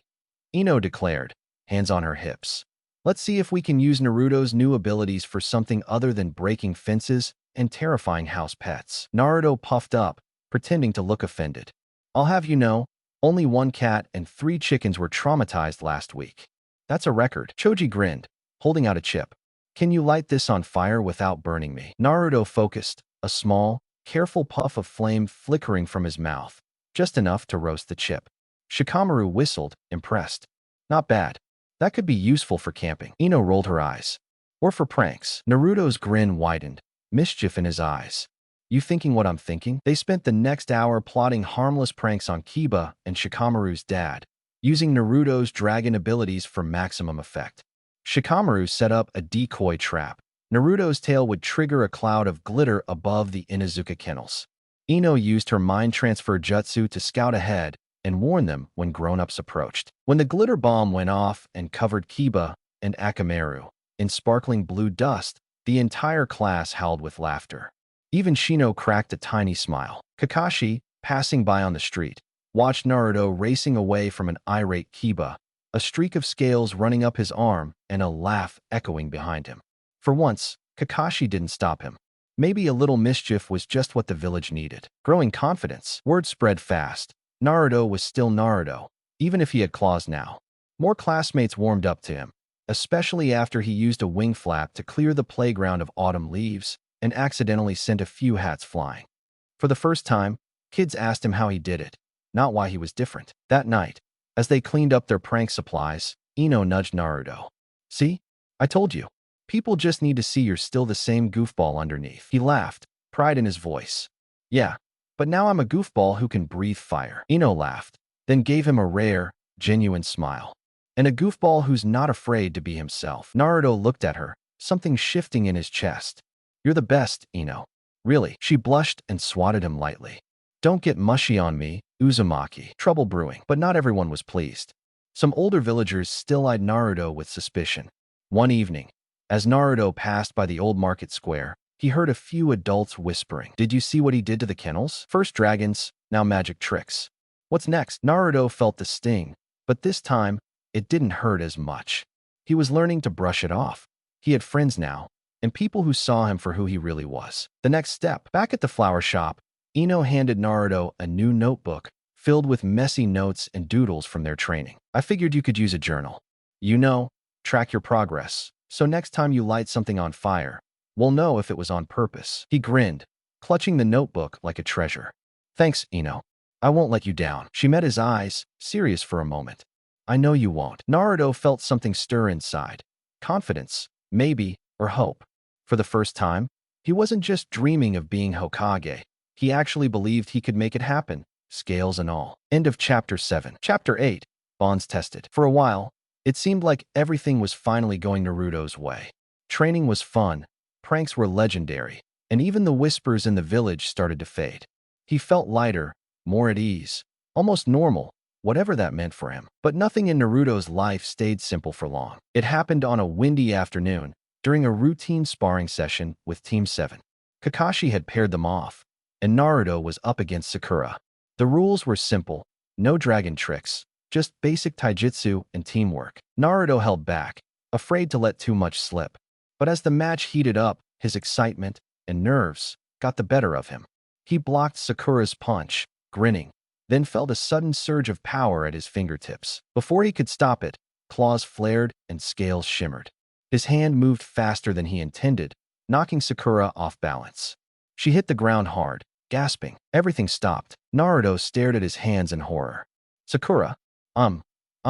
Ino declared, hands on her hips. Let's see if we can use Naruto's new abilities for something other than breaking fences and terrifying house pets. Naruto puffed up, pretending to look offended. I'll have you know, only 1 cat and 3 chickens were traumatized last week. That's a record. Choji grinned, holding out a chip. Can you light this on fire without burning me? Naruto focused, a small, careful puff of flame flickering from his mouth, just enough to roast the chip. Shikamaru whistled, impressed. Not bad. That could be useful for camping. Ino rolled her eyes. Or for pranks. Naruto's grin widened, mischief in his eyes. You thinking what I'm thinking? They spent the next hour plotting harmless pranks on Kiba and Shikamaru's dad, using Naruto's dragon abilities for maximum effect. Shikamaru set up a decoy trap. Naruto's tail would trigger a cloud of glitter above the Inuzuka kennels. Ino used her mind transfer jutsu to scout ahead and warn them when grown-ups approached. When the glitter bomb went off and covered Kiba and Akamaru in sparkling blue dust, the entire class howled with laughter. Even Shino cracked a tiny smile. Kakashi, passing by on the street, watched Naruto racing away from an irate Kiba, a streak of scales running up his arm and a laugh echoing behind him. For once, Kakashi didn't stop him. Maybe a little mischief was just what the village needed. Growing confidence, word spread fast. Naruto was still Naruto, even if he had claws now. More classmates warmed up to him, especially after he used a wing flap to clear the playground of autumn leaves and accidentally sent a few hats flying. For the first time, kids asked him how he did it, not why he was different. That night, as they cleaned up their prank supplies, Ino nudged Naruto. "See? I told you. People just need to see you're still the same goofball underneath." He laughed, pride in his voice. "Yeah, but now I'm a goofball who can breathe fire." Ino laughed, then gave him a rare, genuine smile. "And a goofball who's not afraid to be himself." Naruto looked at her, something shifting in his chest. "You're the best, Ino. Really." She blushed and swatted him lightly. "Don't get mushy on me, Uzumaki." Trouble brewing, but not everyone was pleased. Some older villagers still eyed Naruto with suspicion. One evening, as Naruto passed by the old market square, he heard a few adults whispering, "Did you see what he did to the kennels? First dragons, now magic tricks. What's next?" Naruto felt the sting, but this time, it didn't hurt as much. He was learning to brush it off. He had friends now, and people who saw him for who he really was. The next step, back at the flower shop, Ino handed Naruto a new notebook filled with messy notes and doodles from their training. "I figured you could use a journal. Track your progress. So next time you light something on fire, we'll know if it was on purpose." He grinned, clutching the notebook like a treasure. "Thanks, Ino. I won't let you down." She met his eyes, serious for a moment. "I know you won't." Naruto felt something stir inside. Confidence, maybe, or hope. For the first time, he wasn't just dreaming of being Hokage. He actually believed he could make it happen, scales and all. End of Chapter 7. Chapter 8. Bonds tested. For a while, it seemed like everything was finally going Naruto's way. Training was fun, pranks were legendary, and even the whispers in the village started to fade. He felt lighter, more at ease, almost normal, whatever that meant for him. But nothing in Naruto's life stayed simple for long. It happened on a windy afternoon, during a routine sparring session with Team 7. Kakashi had paired them off, and Naruto was up against Sakura. The rules were simple, no dragon tricks, just basic taijutsu and teamwork. Naruto held back, afraid to let too much slip. But as the match heated up, his excitement and nerves got the better of him. He blocked Sakura's punch, grinning, then felt a sudden surge of power at his fingertips. Before he could stop it, claws flared and scales shimmered. His hand moved faster than he intended, knocking Sakura off balance. She hit the ground hard, gasping. Everything stopped. Naruto stared at his hands in horror. "Sakura, I'm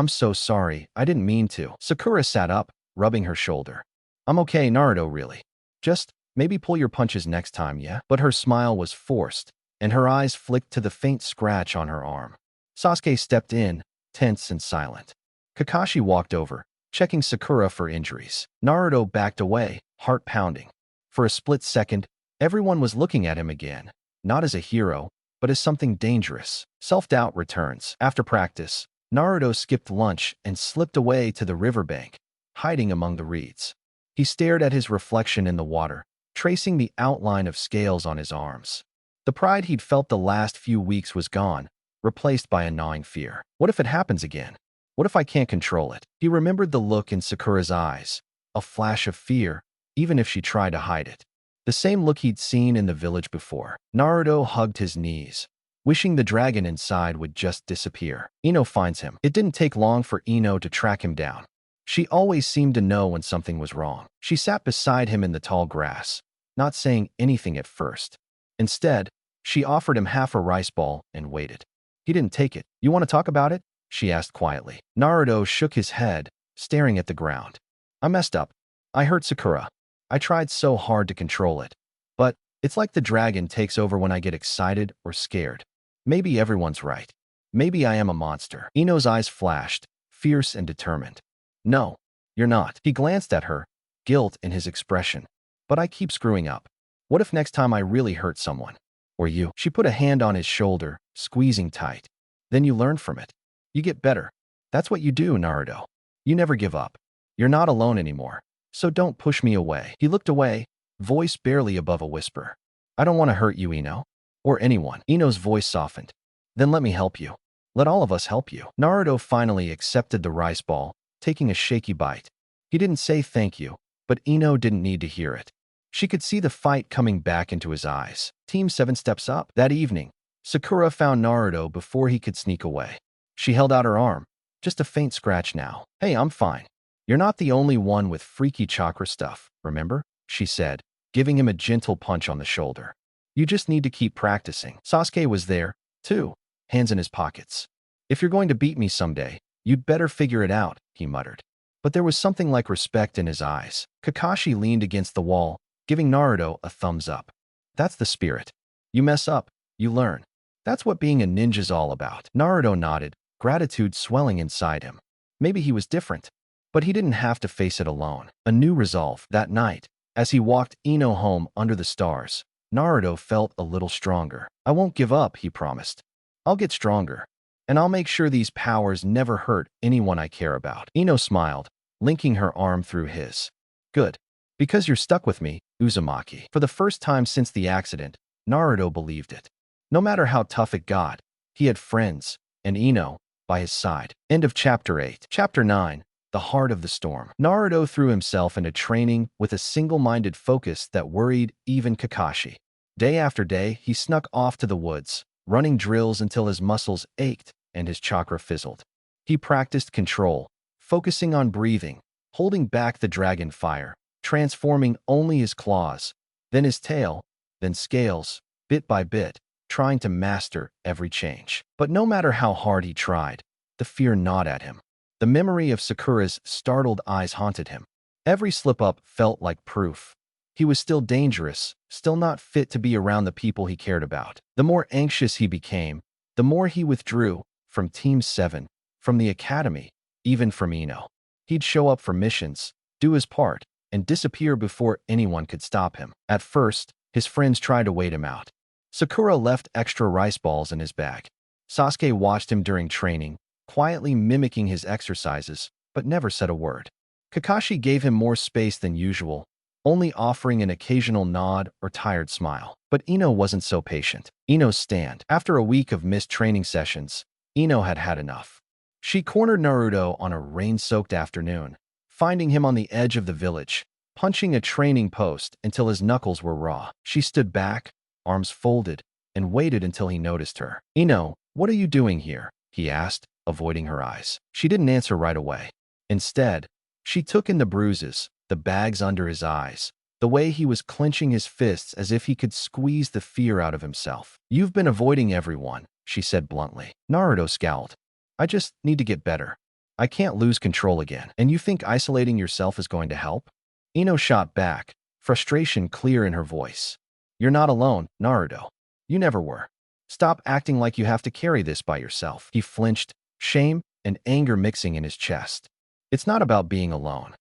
so sorry, I didn't mean to." Sakura sat up, rubbing her shoulder. "I'm okay, Naruto, really. Just maybe pull your punches next time, yeah?" But her smile was forced, and her eyes flicked to the faint scratch on her arm. Sasuke stepped in, tense and silent. Kakashi walked over, checking Sakura for injuries. Naruto backed away, heart pounding. For a split second, everyone was looking at him again, not as a hero, but as something dangerous. Self-doubt returns. After practice, Naruto skipped lunch and slipped away to the riverbank, hiding among the reeds. He stared at his reflection in the water, tracing the outline of scales on his arms. The pride he'd felt the last few weeks was gone, replaced by a gnawing fear. What if it happens again? What if I can't control it? He remembered the look in Sakura's eyes, a flash of fear, even if she tried to hide it. The same look he'd seen in the village before. Naruto hugged his knees, wishing the dragon inside would just disappear. Ino finds him. It didn't take long for Ino to track him down. She always seemed to know when something was wrong. She sat beside him in the tall grass, not saying anything at first. Instead, she offered him half a rice ball and waited. He didn't take it. "You want to talk about it?" she asked quietly. Naruto shook his head, staring at the ground. "I messed up. I hurt Sakura. I tried so hard to control it. But it's like the dragon takes over when I get excited or scared. Maybe everyone's right. Maybe I am a monster." Ino's eyes flashed, fierce and determined. "No, you're not." He glanced at her, guilt in his expression. "But I keep screwing up. What if next time I really hurt someone? Or you?" She put a hand on his shoulder, squeezing tight. "Then you learn from it. You get better. That's what you do, Naruto. You never give up. You're not alone anymore. So don't push me away." He looked away, voice barely above a whisper. "I don't want to hurt you, Ino. Or anyone." Ino's voice softened. "Then let me help you." Let all of us help you. Naruto finally accepted the rice ball, taking a shaky bite. He didn't say thank you, but Ino didn't need to hear it. She could see the fight coming back into his eyes. Team 7 steps up. That evening, Sakura found Naruto before he could sneak away. She held out her arm. Just a faint scratch now. Hey, I'm fine. You're not the only one with freaky chakra stuff, remember? She said, giving him a gentle punch on the shoulder. You just need to keep practicing. Sasuke was there, too, hands in his pockets. If you're going to beat me someday, you'd better figure it out, he muttered. But there was something like respect in his eyes. Kakashi leaned against the wall, giving Naruto a thumbs up. That's the spirit. You mess up, you learn. That's what being a ninja's all about. Naruto nodded, gratitude swelling inside him. Maybe he was different, but he didn't have to face it alone. A new resolve. That night, as he walked Ino home under the stars, Naruto felt a little stronger. I won't give up, he promised. I'll get stronger, and I'll make sure these powers never hurt anyone I care about. Ino smiled, linking her arm through his. Good. Because you're stuck with me, Uzumaki. For the first time since the accident, Naruto believed it. No matter how tough it got, he had friends, and Ino, by his side. End of Chapter 8. Chapter 9. The Heart of the Storm. Naruto threw himself into training with a single-minded focus that worried even Kakashi. Day after day, he snuck off to the woods, running drills until his muscles ached and his chakra fizzled. He practiced control, focusing on breathing, holding back the dragon fire, transforming only his claws, then his tail, then scales, bit by bit, trying to master every change. But no matter how hard he tried, the fear gnawed at him. The memory of Sakura's startled eyes haunted him. Every slip-up felt like proof. He was still dangerous, still not fit to be around the people he cared about. The more anxious he became, the more he withdrew from Team 7, from the academy, even from Ino. He'd show up for missions, do his part, and disappear before anyone could stop him. At first, his friends tried to wait him out. Sakura left extra rice balls in his bag. Sasuke watched him during training, quietly mimicking his exercises, but never said a word. Kakashi gave him more space than usual, only offering an occasional nod or tired smile. But Ino wasn't so patient. Ino's stand. After a week of missed training sessions, Ino had had enough. She cornered Naruto on a rain-soaked afternoon, finding him on the edge of the village, punching a training post until his knuckles were raw. She stood back, arms folded, and waited until he noticed her. Ino, what are you doing here? He asked, avoiding her eyes. She didn't answer right away. Instead, she took in the bruises, the bags under his eyes, the way he was clenching his fists as if he could squeeze the fear out of himself. You've been avoiding everyone, she said bluntly. Naruto scowled. I just need to get better. I can't lose control again. And you think isolating yourself is going to help? Ino shot back, frustration clear in her voice. You're not alone, Naruto. You never were. Stop acting like you have to carry this by yourself. He flinched, shame and anger mixing in his chest. It's not about being alone.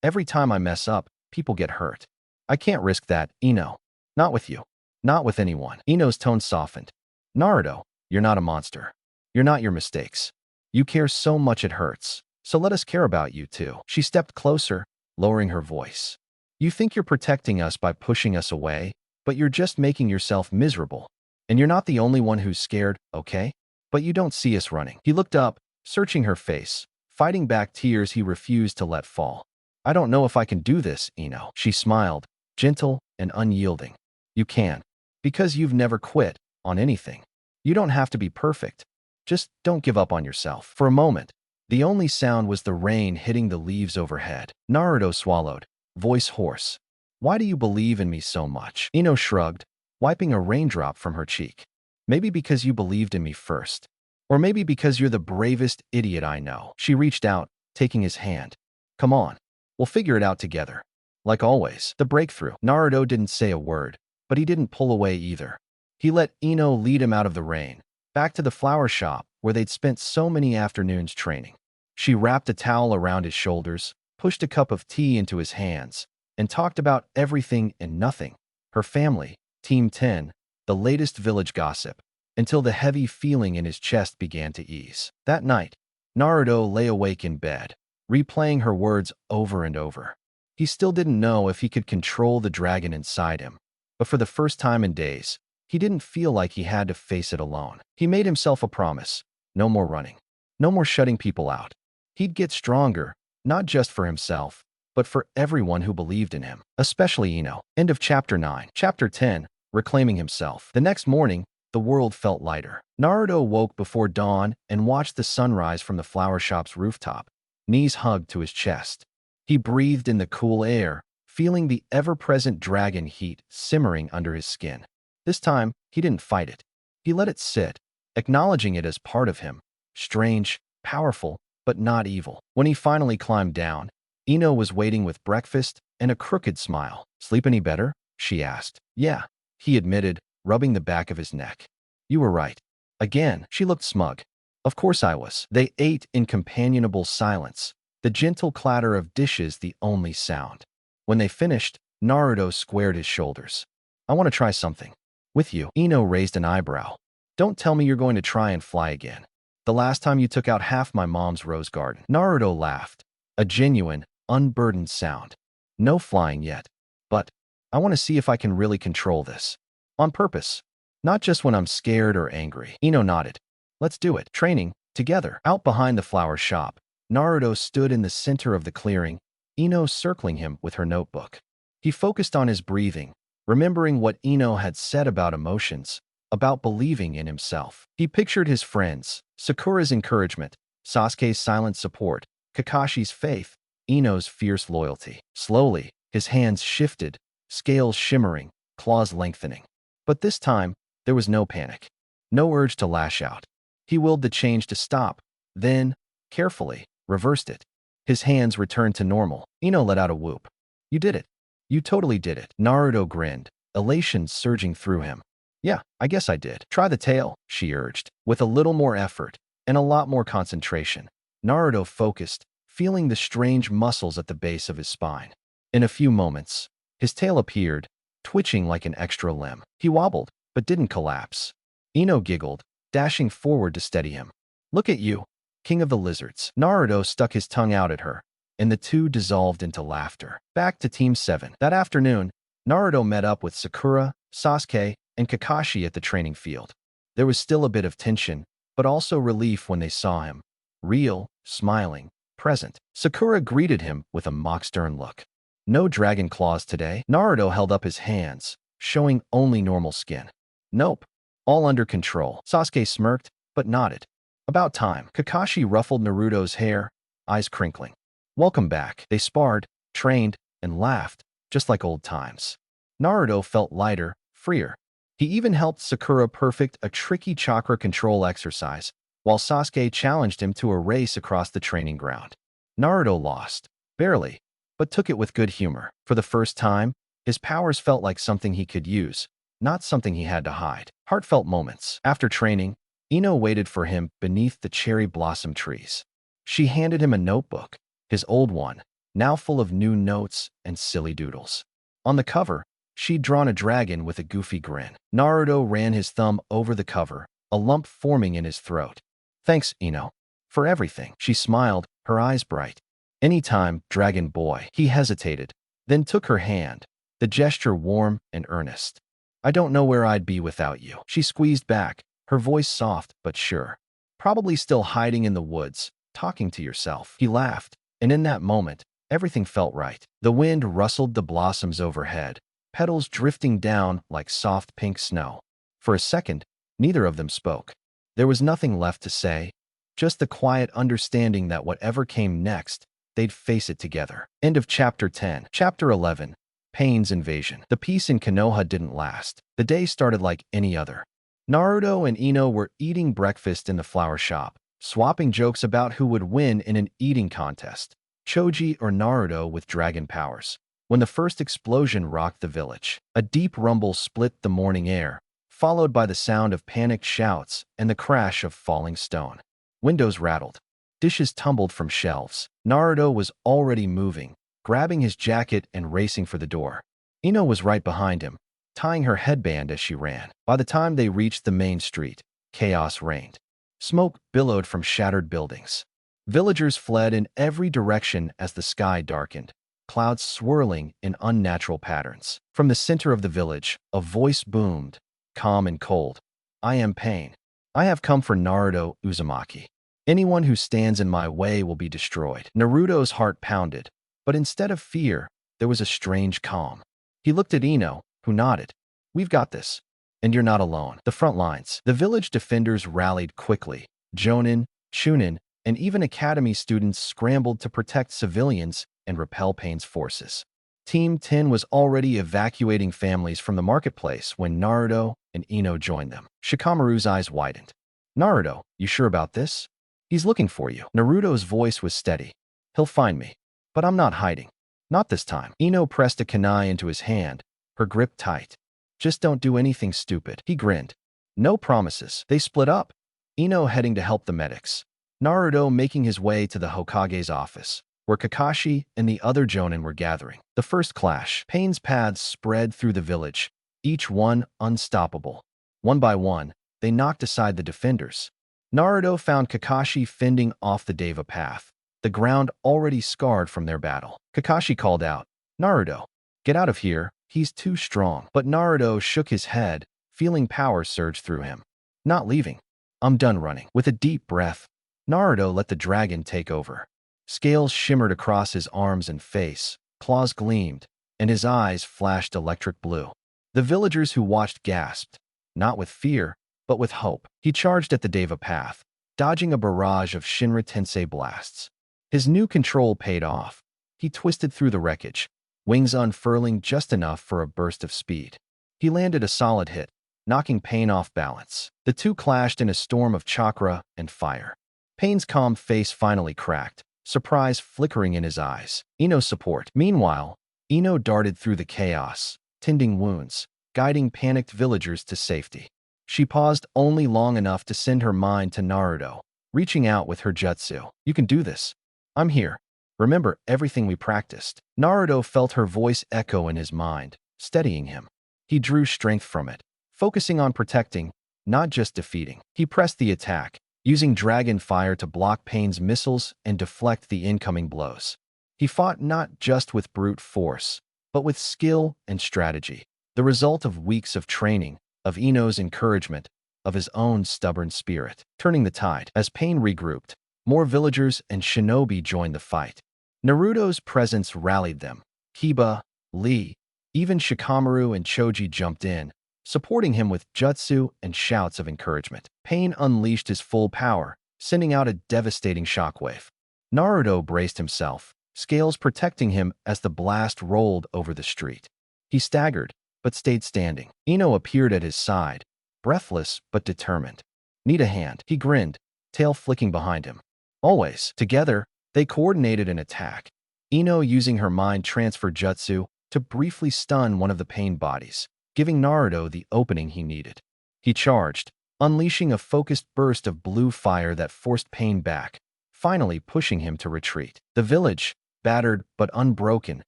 Every time I mess up, people get hurt. I can't risk that, Ino. Not with you. Not with anyone. Ino's tone softened. Naruto, you're not a monster. You're not your mistakes. You care so much it hurts. So let us care about you too. She stepped closer, lowering her voice. You think you're protecting us by pushing us away, but you're just making yourself miserable. And you're not the only one who's scared, okay? But you don't see us running. He looked up, searching her face, fighting back tears he refused to let fall. I don't know if I can do this, Ino. She smiled, gentle and unyielding. You can. Because you've never quit on anything. You don't have to be perfect. Just don't give up on yourself. For a moment, the only sound was the rain hitting the leaves overhead. Naruto swallowed, voice hoarse. Why do you believe in me so much? Ino shrugged, wiping a raindrop from her cheek. Maybe because you believed in me first. Or maybe because you're the bravest idiot I know. She reached out, taking his hand. Come on. We'll figure it out together. Like always, the breakthrough. Naruto didn't say a word, but he didn't pull away either. He let Ino lead him out of the rain, back to the flower shop where they'd spent so many afternoons training. She wrapped a towel around his shoulders, pushed a cup of tea into his hands, and talked about everything and nothing. Her family, Team 10, the latest village gossip, until the heavy feeling in his chest began to ease. That night, Naruto lay awake in bed, replaying her words over and over. He still didn't know if he could control the dragon inside him, but for the first time in days, He didn't feel like he had to face it alone. He made himself a promise. No more running. No more shutting people out. He'd get stronger, not just for himself, but for everyone who believed in him, especially Ino. End of Chapter 9. Chapter 10. Reclaiming himself. The next morning, the world felt lighter. Naruto woke before dawn and watched the sunrise from the flower shop's rooftop, knees hugged to his chest. He breathed in the cool air, feeling the ever-present dragon heat simmering under his skin. This time, he didn't fight it. He let it sit, acknowledging it as part of him. Strange, powerful, but not evil. When he finally climbed down, Ino was waiting with breakfast and a crooked smile. "Sleep any better?" she asked. "Yeah," he admitted, rubbing the back of his neck. "You were right." Again, she looked smug. "Of course I was." They ate in companionable silence, the gentle clatter of dishes the only sound. When they finished, Naruto squared his shoulders. "I want to try something." "With you?" Ino raised an eyebrow. "Don't tell me you're going to try and fly again. The last time you took out half my mom's rose garden." Naruto laughed, a genuine, unburdened sound. "No flying yet. But I want to see if I can really control this. On purpose. Not just when I'm scared or angry." Ino nodded. "Let's do it." Training, together. Out behind the flower shop, Naruto stood in the center of the clearing, Ino circling him with her notebook. He focused on his breathing, remembering what Ino had said about emotions, about believing in himself. He pictured his friends, Sakura's encouragement, Sasuke's silent support, Kakashi's faith, Ino's fierce loyalty. Slowly, his hands shifted, scales shimmering, claws lengthening. But this time, there was no panic, no urge to lash out. He willed the change to stop, then, carefully, reversed it. His hands returned to normal. Ino let out a whoop. "You did it. You totally did it." Naruto grinned, elation surging through him. "Yeah, I guess I did." "Try the tail," she urged, with a little more effort and a lot more concentration. Naruto focused, feeling the strange muscles at the base of his spine. In a few moments, his tail appeared, twitching like an extra limb. He wobbled, but didn't collapse. Ino giggled, dashing forward to steady him. "Look at you, king of the lizards." Naruto stuck his tongue out at her, and the two dissolved into laughter. Back to Team 7. That afternoon, Naruto met up with Sakura, Sasuke, and Kakashi at the training field. There was still a bit of tension, but also relief when they saw him. Real, smiling, present. Sakura greeted him with a mock-stern look. "No dragon claws today." Naruto held up his hands, showing only normal skin. "Nope. All under control." Sasuke smirked, but nodded. "About time." Kakashi ruffled Naruto's hair, eyes crinkling. "Welcome back." They sparred, trained, and laughed, just like old times. Naruto felt lighter, freer. He even helped Sakura perfect a tricky chakra control exercise, while Sasuke challenged him to a race across the training ground. Naruto lost, barely, but took it with good humor. For the first time, his powers felt like something he could use, not something he had to hide. Heartfelt moments. After training, Ino waited for him beneath the cherry blossom trees. She handed him a notebook, his old one, now full of new notes and silly doodles. On the cover, she'd drawn a dragon with a goofy grin. Naruto ran his thumb over the cover, a lump forming in his throat. "Thanks, Ino. For everything." She smiled, her eyes bright. "Anytime, Dragon Boy." He hesitated, then took her hand, the gesture warm and earnest. "I don't know where I'd be without you." She squeezed back, her voice soft but sure. "Probably still hiding in the woods, talking to yourself." He laughed, and in that moment, everything felt right. The wind rustled the blossoms overhead, petals drifting down like soft pink snow. For a second, neither of them spoke. There was nothing left to say, just the quiet understanding that whatever came next, they'd face it together. End of Chapter 10. Chapter 11. Pain's Invasion. The peace in Konoha didn't last. The day started like any other. Naruto and Ino were eating breakfast in the flower shop, swapping jokes about who would win in an eating contest, Choji or Naruto with dragon powers. When the first explosion rocked the village, a deep rumble split the morning air, followed by the sound of panicked shouts and the crash of falling stone. Windows rattled. Dishes tumbled from shelves. Naruto was already moving, grabbing his jacket and racing for the door. Ino was right behind him, tying her headband as she ran. By the time they reached the main street, chaos reigned. Smoke billowed from shattered buildings. Villagers fled in every direction as the sky darkened, clouds swirling in unnatural patterns. From the center of the village, a voice boomed. calm and cold. I am Pain. I have come for Naruto Uzumaki. Anyone who stands in my way will be destroyed. Naruto's heart pounded, but instead of fear, there was a strange calm. He looked at Ino, who nodded. We've got this. And you're not alone. The front lines. The village defenders rallied quickly. Jonin, Chunin, and even academy students scrambled to protect civilians and repel Pain's forces. Team 10 was already evacuating families from the marketplace when Naruto and Ino joined them. Shikamaru's eyes widened. Naruto, you sure about this? He's looking for you. Naruto's voice was steady. He'll find me. But I'm not hiding. Not this time. Ino pressed a kunai into his hand, her grip tight. Just don't do anything stupid. He grinned. No promises. They split up. Ino heading to help the medics. Naruto making his way to the Hokage's office, where Kakashi and the other Jonin were gathering. The first clash. Pain's paths spread through the village, each one unstoppable. One by one, they knocked aside the defenders. Naruto found Kakashi fending off the Deva path, the ground already scarred from their battle. Kakashi called out, Naruto, get out of here, he's too strong. But Naruto shook his head, feeling power surge through him. Not leaving. I'm done running. With a deep breath, Naruto let the dragon take over. Scales shimmered across his arms and face, claws gleamed, and his eyes flashed electric blue. The villagers who watched gasped, not with fear, but with hope. He charged at the Deva path, dodging a barrage of Shinra Tensei blasts. His new control paid off. He twisted through the wreckage, wings unfurling just enough for a burst of speed. He landed a solid hit, knocking Pain off balance. The two clashed in a storm of chakra and fire. Pain's calm face finally cracked, surprise flickering in his eyes. Ino's support. Meanwhile, Ino darted through the chaos, tending wounds, guiding panicked villagers to safety. She paused only long enough to send her mind to Naruto, reaching out with her jutsu. You can do this. I'm here. Remember everything we practiced. Naruto felt her voice echo in his mind, steadying him. He drew strength from it, focusing on protecting, not just defeating. He pressed the attack, using dragon fire to block Pain's missiles and deflect the incoming blows. He fought not just with brute force, but with skill and strategy, the result of weeks of training, of Ino's encouragement, of his own stubborn spirit. Turning the tide. As Pain regrouped, more villagers and shinobi joined the fight. Naruto's presence rallied them. Kiba, Lee, even Shikamaru and Choji jumped in, supporting him with jutsu and shouts of encouragement. Pain unleashed his full power, sending out a devastating shockwave. Naruto braced himself, scales protecting him as the blast rolled over the street. He staggered, but stayed standing. Ino appeared at his side, breathless but determined. Need a hand. He grinned, tail flicking behind him. Always. Together, they coordinated an attack. Ino using her mind transfer jutsu to briefly stun one of the Pain bodies, giving Naruto the opening he needed. He charged, unleashing a focused burst of blue fire that forced Pain back, finally pushing him to retreat. The village, battered but unbroken,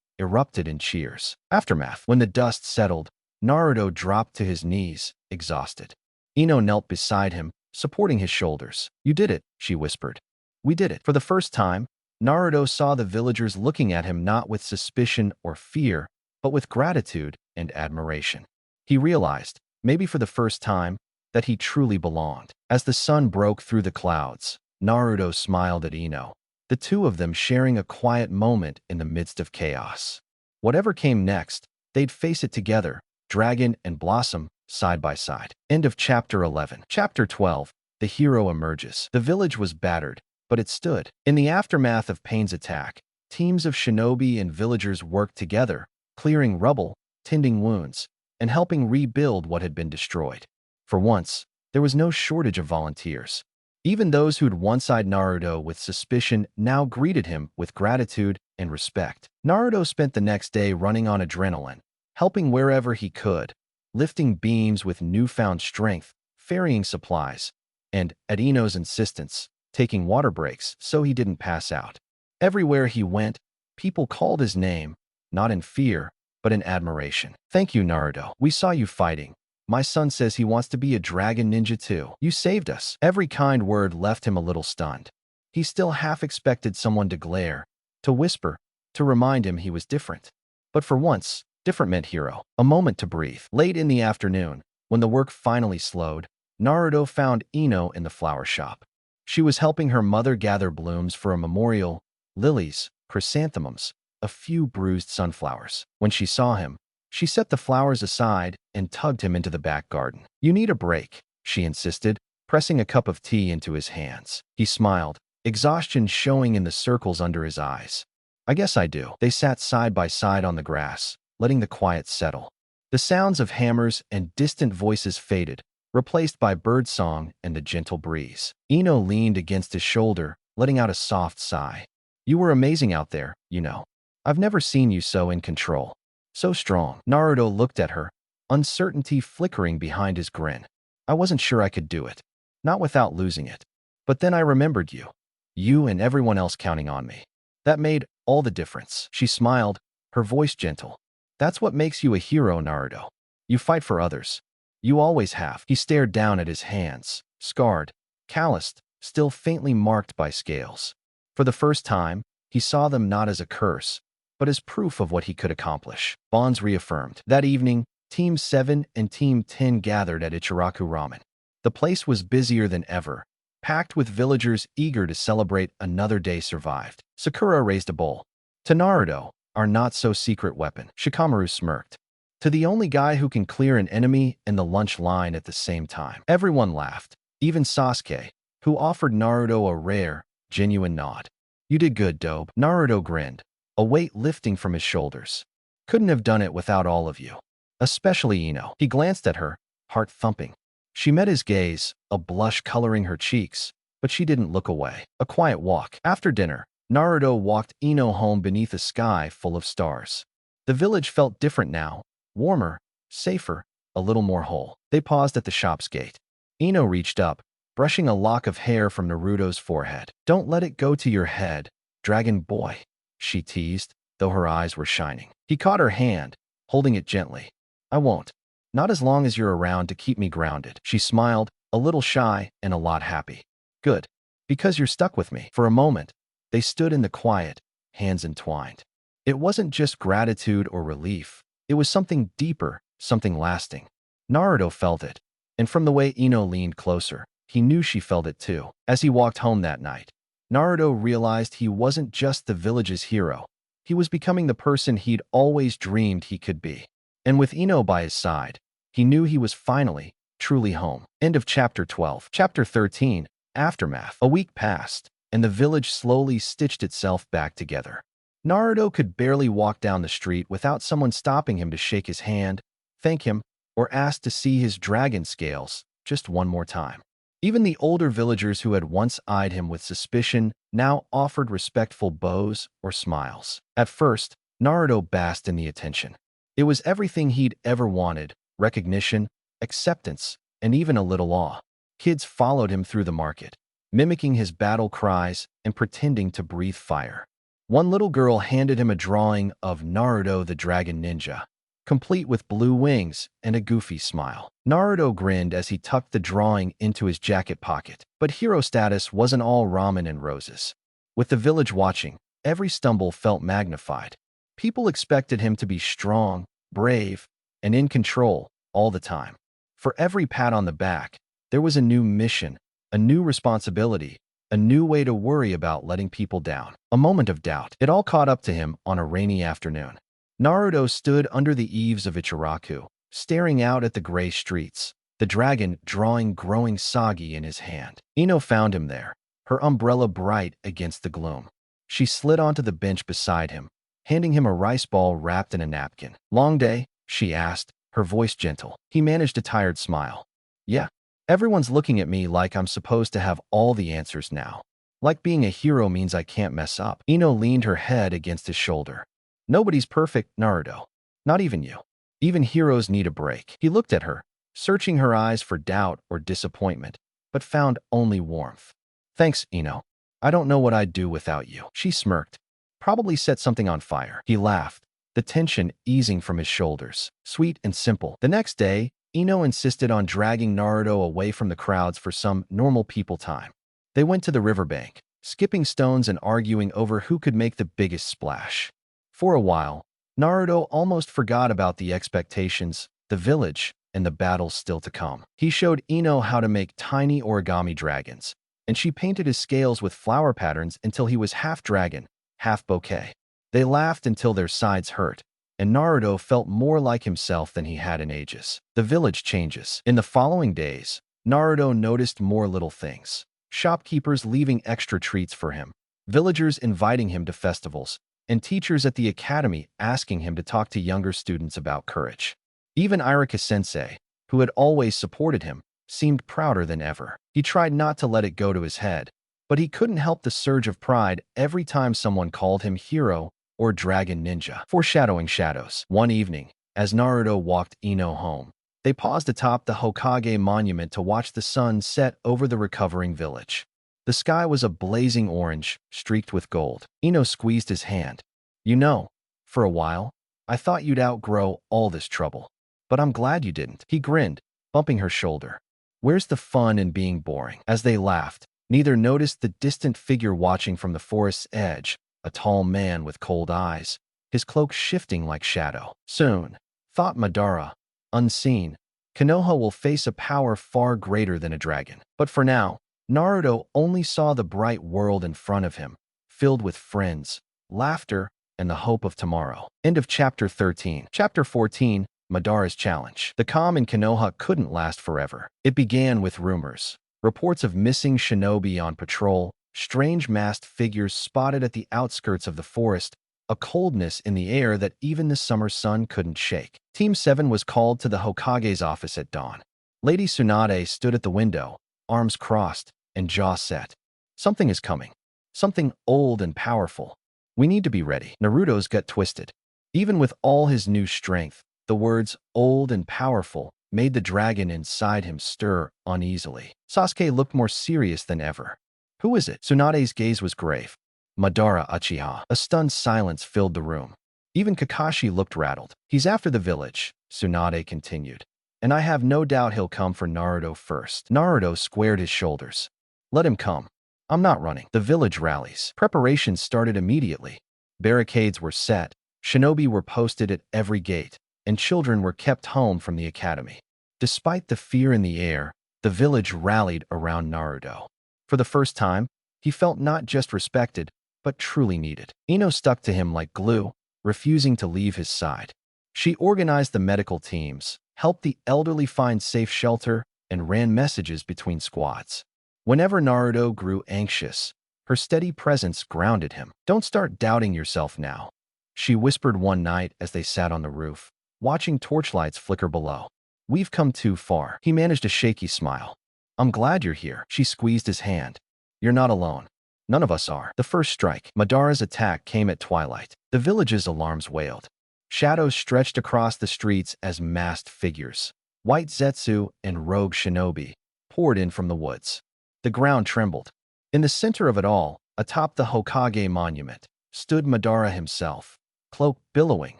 erupted in cheers. Aftermath. When the dust settled, Naruto dropped to his knees, exhausted. Ino knelt beside him, supporting his shoulders. You did it, she whispered. We did it. For the first time, Naruto saw the villagers looking at him not with suspicion or fear, but with gratitude and admiration. He realized, maybe for the first time, that he truly belonged. As the sun broke through the clouds, Naruto smiled at Ino, the two of them sharing a quiet moment in the midst of chaos. Whatever came next, they'd face it together, Dragon and Blossom, side by side. End of Chapter 11. Chapter 12. The hero emerges. The village was battered, but it stood. In the aftermath of Pain's attack, teams of shinobi and villagers worked together, clearing rubble, tending wounds, and helping rebuild what had been destroyed. For once, there was no shortage of volunteers. Even those who'd once eyed Naruto with suspicion now greeted him with gratitude and respect. Naruto spent the next day running on adrenaline, helping wherever he could, lifting beams with newfound strength, ferrying supplies, and, at Ino's insistence, taking water breaks so he didn't pass out. Everywhere he went, people called his name, not in fear, but in admiration. Thank you, Naruto. We saw you fighting. My son says he wants to be a dragon ninja too. You saved us. Every kind word left him a little stunned. He still half expected someone to glare, to whisper, to remind him he was different. But for once, different meant hero. A moment to breathe. Late in the afternoon, When the work finally slowed, Naruto found Ino in the flower shop. She was helping her mother gather blooms for a memorial, lilies, chrysanthemums, a few bruised sunflowers. When she saw him, she set the flowers aside and tugged him into the back garden. "You need a break," she insisted, pressing a cup of tea into his hands. He smiled, exhaustion showing in the circles under his eyes. "I guess I do." They sat side by side on the grass, letting the quiet settle. The sounds of hammers and distant voices faded, replaced by birdsong and the gentle breeze. Ino leaned against his shoulder, letting out a soft sigh. "You were amazing out there, you know. I've never seen you so in control. So strong." Naruto looked at her, uncertainty flickering behind his grin. "I wasn't sure I could do it. Not without losing it. But then I remembered you. You and everyone else counting on me. That made all the difference." She smiled, her voice gentle. "That's what makes you a hero, Naruto. You fight for others. You always have." He stared down at his hands, scarred, calloused, still faintly marked by scales. For the first time, he saw them not as a curse, but as proof of what he could accomplish. Bonds reaffirmed. That evening, Team 7 and Team 10 gathered at Ichiraku Ramen. The place was busier than ever, packed with villagers eager to celebrate another day survived. Sakura raised a bowl. "To Naruto, our not-so-secret weapon." Shikamaru smirked. "To the only guy who can clear an enemy and the lunch line at the same time." Everyone laughed, even Sasuke, who offered Naruto a rare, genuine nod. "You did good, Dobe." Naruto grinned, a weight lifting from his shoulders. "Couldn't have done it without all of you. Especially Ino." He glanced at her, heart thumping. She met his gaze, a blush coloring her cheeks, but she didn't look away. A quiet walk. After dinner, Naruto walked Ino home beneath a sky full of stars. The village felt different now. Warmer, safer, a little more whole. They paused at the shop's gate. Ino reached up, brushing a lock of hair from Naruto's forehead. "Don't let it go to your head, dragon boy," she teased, though her eyes were shining. He caught her hand, holding it gently. "I won't. Not as long as you're around to keep me grounded." She smiled, a little shy and a lot happy. "Good. Because you're stuck with me." For a moment, they stood in the quiet, hands entwined. It wasn't just gratitude or relief. It was something deeper, something lasting. Naruto felt it, and from the way Ino leaned closer, he knew she felt it too. As he walked home that night, Naruto realized he wasn't just the village's hero. He was becoming the person he'd always dreamed he could be. And with Ino by his side, he knew he was finally, truly home. End of Chapter 12. Chapter 13, Aftermath. A week passed, and the village slowly stitched itself back together. Naruto could barely walk down the street without someone stopping him to shake his hand, thank him, or ask to see his dragon scales just one more time. Even the older villagers who had once eyed him with suspicion now offered respectful bows or smiles. At first, Naruto basked in the attention. It was everything he'd ever wanted: recognition, acceptance, and even a little awe. Kids followed him through the market, mimicking his battle cries and pretending to breathe fire. One little girl handed him a drawing of Naruto the Dragon Ninja, complete with blue wings and a goofy smile. Naruto grinned as he tucked the drawing into his jacket pocket. But hero status wasn't all ramen and roses. With the village watching, every stumble felt magnified. People expected him to be strong, brave, and in control all the time. For every pat on the back, there was a new mission, a new responsibility, a new way to worry about letting people down. A moment of doubt. It all caught up to him on a rainy afternoon. Naruto stood under the eaves of Ichiraku, staring out at the gray streets, the dragon drawing growing soggy in his hand. Ino found him there, her umbrella bright against the gloom. She slid onto the bench beside him, handing him a rice ball wrapped in a napkin. "Long day?" she asked, her voice gentle. He managed a tired smile. "Yeah. Everyone's looking at me like I'm supposed to have all the answers now. Like being a hero means I can't mess up." Ino leaned her head against his shoulder. "Nobody's perfect, Naruto. Not even you. Even heroes need a break." He looked at her, searching her eyes for doubt or disappointment, but found only warmth. "Thanks, Ino. I don't know what I'd do without you." She smirked. "Probably set something on fire." He laughed, the tension easing from his shoulders. Sweet and simple. The next day, Ino insisted on dragging Naruto away from the crowds for some normal people time. They went to the riverbank, skipping stones and arguing over who could make the biggest splash. For a while, Naruto almost forgot about the expectations, the village, and the battle's still to come. He showed Ino how to make tiny origami dragons, and she painted his scales with flower patterns until he was half dragon, half bouquet. They laughed until their sides hurt, and Naruto felt more like himself than he had in ages. The village changes. In the following days, Naruto noticed more little things. Shopkeepers leaving extra treats for him, villagers inviting him to festivals, and teachers at the academy asking him to talk to younger students about courage. Even Irika-sensei, who had always supported him, seemed prouder than ever. He tried not to let it go to his head, but he couldn't help the surge of pride every time someone called him hero or dragon ninja. Foreshadowing shadows. One evening, as Naruto walked Ino home, they paused atop the Hokage monument to watch the sun set over the recovering village. The sky was a blazing orange, streaked with gold. Ino squeezed his hand. "You know, for a while, I thought you'd outgrow all this trouble. But I'm glad you didn't." He grinned, bumping her shoulder. "Where's the fun in being boring?" As they laughed, neither noticed the distant figure watching from the forest's edge, a tall man with cold eyes, his cloak shifting like shadow. Soon, thought Madara, unseen, Konoha will face a power far greater than a dragon. But for now, Naruto only saw the bright world in front of him, filled with friends, laughter, and the hope of tomorrow. End of Chapter 13. Chapter 14, Madara's Challenge. The calm in Konoha couldn't last forever. It began with rumors. Reports of missing shinobi on patrol, strange masked figures spotted at the outskirts of the forest, a coldness in the air that even the summer sun couldn't shake. Team 7 was called to the Hokage's office at dawn. Lady Tsunade stood at the window, arms crossed and jaw set. "Something is coming. Something old and powerful. We need to be ready." Naruto's gut twisted. Even with all his new strength, the words old and powerful made the dragon inside him stir uneasily. Sasuke looked more serious than ever. "Who is it?" Tsunade's gaze was grave. "Madara Uchiha." A stunned silence filled the room. Even Kakashi looked rattled. "He's after the village," Tsunade continued. "And I have no doubt he'll come for Naruto first." Naruto squared his shoulders. "Let him come. I'm not running." The village rallies. Preparations started immediately. Barricades were set, shinobi were posted at every gate, and children were kept home from the academy. Despite the fear in the air, the village rallied around Naruto. For the first time, he felt not just respected, but truly needed. Ino stuck to him like glue, refusing to leave his side. She organized the medical teams, helped the elderly find safe shelter, and ran messages between squads. Whenever Naruto grew anxious, her steady presence grounded him. "Don't start doubting yourself now," she whispered one night as they sat on the roof, watching torchlights flicker below. "We've come too far." He managed a shaky smile. "I'm glad you're here." She squeezed his hand. "You're not alone. None of us are." The first strike. Madara's attack came at twilight. The village's alarms wailed. Shadows stretched across the streets as masked figures. White Zetsu and rogue shinobi poured in from the woods. The ground trembled. In the center of it all, atop the Hokage monument, stood Madara himself, cloak billowing,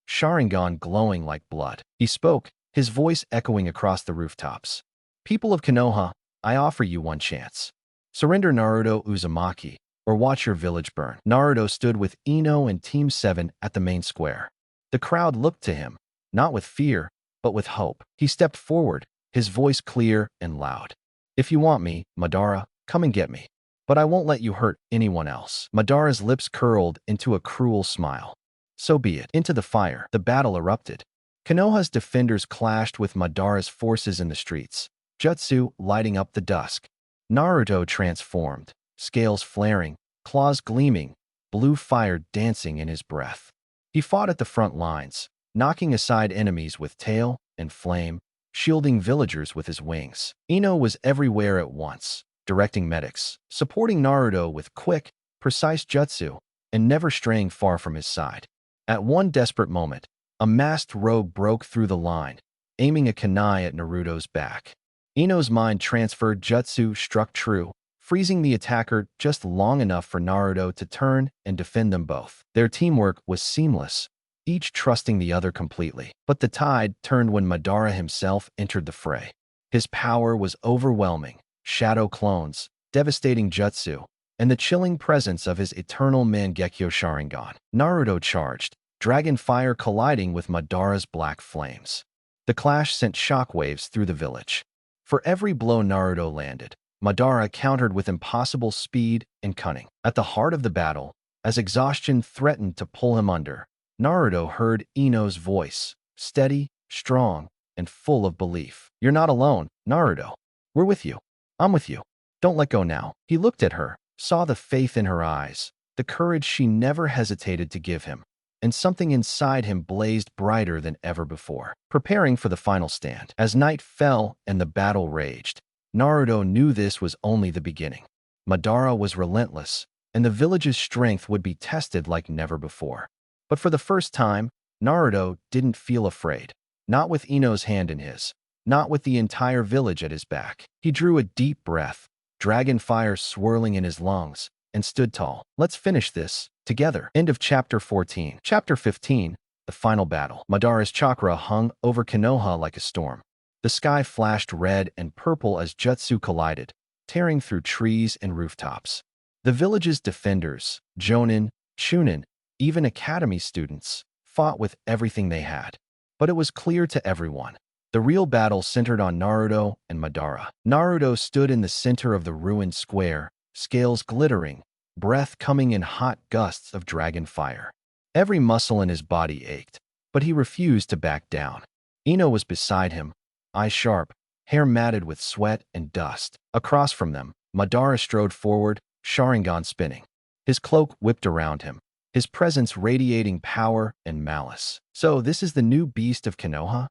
Sharingan glowing like blood. He spoke, his voice echoing across the rooftops. "People of Konoha, I offer you one chance. Surrender Naruto Uzumaki, or watch your village burn." Naruto stood with Ino and Team 7 at the main square. The crowd looked to him, not with fear, but with hope. He stepped forward, his voice clear and loud. "If you want me, Madara, come and get me. But I won't let you hurt anyone else." Madara's lips curled into a cruel smile. "So be it." Into the fire, the battle erupted. Konoha's defenders clashed with Madara's forces in the streets, jutsu lighting up the dusk. Naruto transformed, scales flaring, claws gleaming, blue fire dancing in his breath. He fought at the front lines, knocking aside enemies with tail and flame, shielding villagers with his wings. Ino was everywhere at once, directing medics, supporting Naruto with quick, precise jutsu, and never straying far from his side. At one desperate moment, a masked rogue broke through the line, aiming a kunai at Naruto's back. Ino's mind transferred jutsu struck true, freezing the attacker just long enough for Naruto to turn and defend them both. Their teamwork was seamless, each trusting the other completely. But the tide turned when Madara himself entered the fray. His power was overwhelming, shadow clones, devastating jutsu, and the chilling presence of his eternal Mangekyo Sharingan. Naruto charged, dragon fire colliding with Madara's black flames. The clash sent shockwaves through the village. For every blow Naruto landed, Madara countered with impossible speed and cunning. At the heart of the battle, as exhaustion threatened to pull him under, Naruto heard Ino's voice, steady, strong, and full of belief. "You're not alone, Naruto. We're with you. I'm with you. Don't let go now." He looked at her, saw the faith in her eyes, the courage she never hesitated to give him, and something inside him blazed brighter than ever before. Preparing for the final stand. As night fell and the battle raged, Naruto knew this was only the beginning. Madara was relentless, and the village's strength would be tested like never before. But for the first time, Naruto didn't feel afraid. Not with Ino's hand in his. Not with the entire village at his back. He drew a deep breath, dragon fire swirling in his lungs, and stood tall. "Let's finish this together." End of Chapter 14. Chapter 15. The Final Battle. Madara's chakra hung over Konoha like a storm. The sky flashed red and purple as jutsu collided, tearing through trees and rooftops. The village's defenders, Jonin, Chunin, even academy students, fought with everything they had. But it was clear to everyone. The real battle centered on Naruto and Madara. Naruto stood in the center of the ruined square, scales glittering, breath coming in hot gusts of dragon fire. Every muscle in his body ached, but he refused to back down. Ino was beside him, eyes sharp, hair matted with sweat and dust. Across from them, Madara strode forward, Sharingan spinning. His cloak whipped around him, his presence radiating power and malice. "So this is the new beast of Konoha?"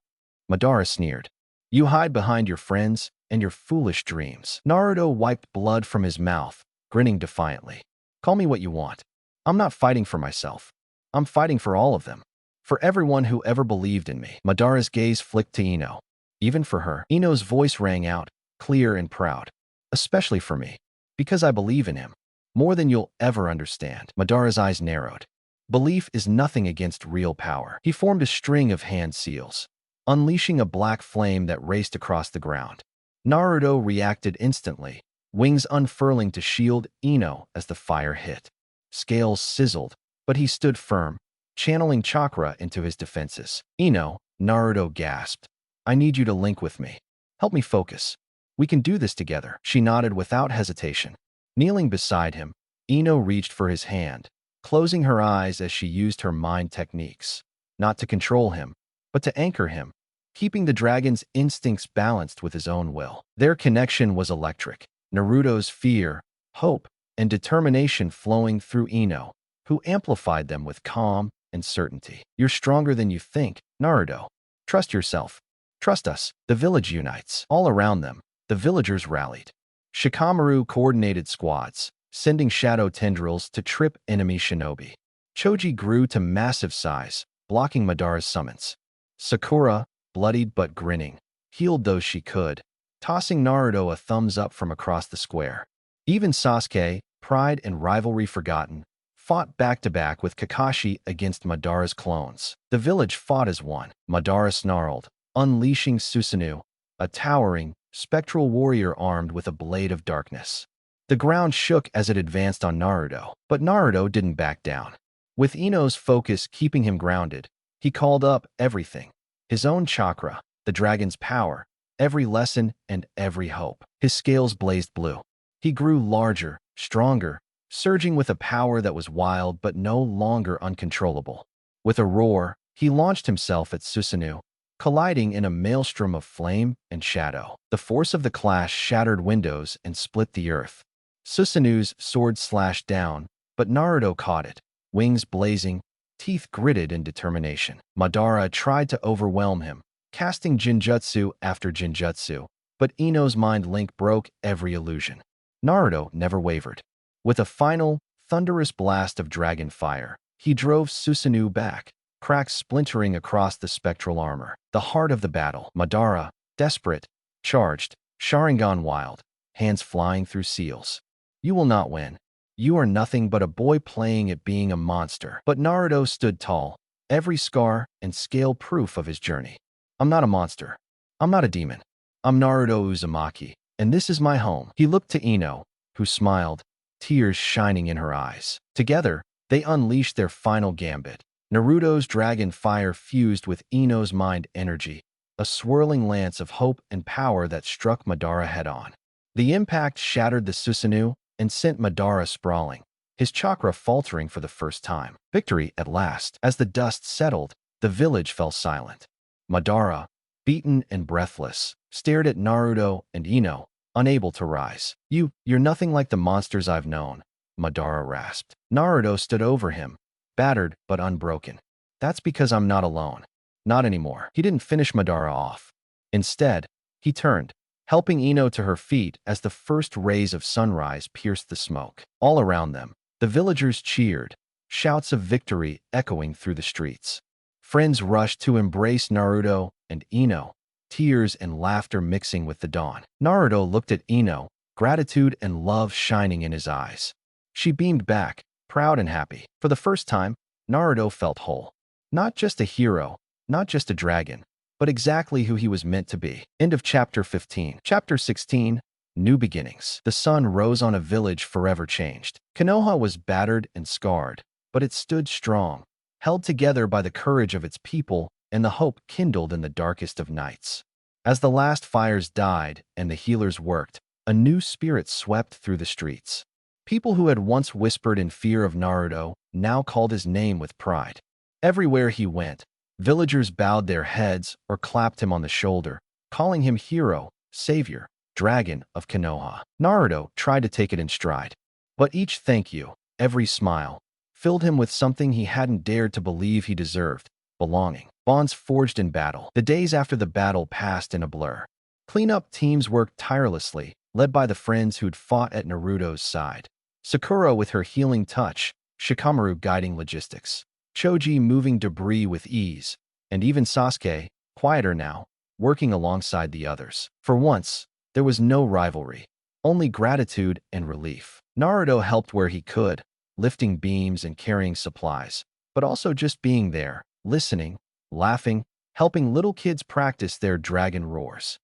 Madara sneered. "You hide behind your friends and your foolish dreams." Naruto wiped blood from his mouth, grinning defiantly. "Call me what you want. I'm not fighting for myself. I'm fighting for all of them. For everyone who ever believed in me." Madara's gaze flicked to Ino. "Even for her." Ino's voice rang out, clear and proud. "Especially for me. Because I believe in him. More than you'll ever understand." Madara's eyes narrowed. Belief is nothing against real power. He formed a string of hand seals, unleashing a black flame that raced across the ground. Naruto reacted instantly, wings unfurling to shield Ino as the fire hit. Scales sizzled, but he stood firm, channeling chakra into his defenses. "Ino," Naruto gasped, "I need you to link with me. Help me focus. We can do this together." She nodded without hesitation. Kneeling beside him, Ino reached for his hand, closing her eyes as she used her mind techniques, not to control him, but to anchor him, keeping the dragon's instincts balanced with his own will. Their connection was electric, Naruto's fear, hope, and determination flowing through Ino, who amplified them with calm and certainty. "You're stronger than you think, Naruto. Trust yourself. Trust us." The village unites. All around them, the villagers rallied. Shikamaru coordinated squads, sending shadow tendrils to trip enemy shinobi. Choji grew to massive size, blocking Madara's summons. Sakura, bloodied but grinning, healed those she could, tossing Naruto a thumbs up from across the square. Even Sasuke, pride and rivalry forgotten, fought back-to-back with Kakashi against Madara's clones. The village fought as one. Madara snarled, unleashing Susanoo, a towering, spectral warrior armed with a blade of darkness. The ground shook as it advanced on Naruto, but Naruto didn't back down. With Ino's focus keeping him grounded, he called up everything. His own chakra, the dragon's power, every lesson and every hope. His scales blazed blue. He grew larger, stronger, surging with a power that was wild but no longer uncontrollable. With a roar, he launched himself at Susanoo, colliding in a maelstrom of flame and shadow. The force of the clash shattered windows and split the earth. Susanoo's sword slashed down, but Naruto caught it, wings blazing, teeth gritted in determination. Madara tried to overwhelm him, casting Jinjutsu after Jinjutsu, but Ino's mind link broke every illusion. Naruto never wavered. With a final, thunderous blast of dragon fire, he drove Susanoo back, cracks splintering across the spectral armor. The heart of the battle, Madara, desperate, charged, Sharingan wild, hands flying through seals. "You will not win. You are nothing but a boy playing at being a monster." But Naruto stood tall, every scar and scale proof of his journey. "I'm not a monster. I'm not a demon. I'm Naruto Uzumaki, and this is my home." He looked to Ino, who smiled, tears shining in her eyes. Together, they unleashed their final gambit. Naruto's dragon fire fused with Ino's mind energy, a swirling lance of hope and power that struck Madara head-on. The impact shattered the Susanoo and sent Madara sprawling, his chakra faltering for the first time. Victory at last. As the dust settled, the village fell silent. Madara, beaten and breathless, stared at Naruto and Ino, unable to rise. You're nothing like the monsters I've known," Madara rasped. Naruto stood over him, battered but unbroken. "That's because I'm not alone. Not anymore." He didn't finish Madara off. Instead, he turned, helping Ino to her feet as the first rays of sunrise pierced the smoke. All around them, the villagers cheered, shouts of victory echoing through the streets. Friends rushed to embrace Naruto and Ino, tears and laughter mixing with the dawn. Naruto looked at Ino, gratitude and love shining in his eyes. She beamed back, proud and happy. For the first time, Naruto felt whole. Not just a hero, not just a dragon, but exactly who he was meant to be. End of Chapter 15. Chapter 16, New Beginnings. The sun rose on a village forever changed. Konoha was battered and scarred, but it stood strong, held together by the courage of its people and the hope kindled in the darkest of nights. As the last fires died and the healers worked, a new spirit swept through the streets. People who had once whispered in fear of Naruto now called his name with pride. Everywhere he went, villagers bowed their heads or clapped him on the shoulder, calling him hero, savior, dragon of Konoha. Naruto tried to take it in stride, but each thank you, every smile, filled him with something he hadn't dared to believe he deserved: belonging. Bonds forged in battle. The days after the battle passed in a blur. Cleanup teams worked tirelessly, led by the friends who'd fought at Naruto's side. Sakura with her healing touch, Shikamaru guiding logistics, Choji moving debris with ease, and even Sasuke, quieter now, working alongside the others. For once, there was no rivalry, only gratitude and relief. Naruto helped where he could, lifting beams and carrying supplies, but also just being there, listening, laughing, helping little kids practice their dragon roars.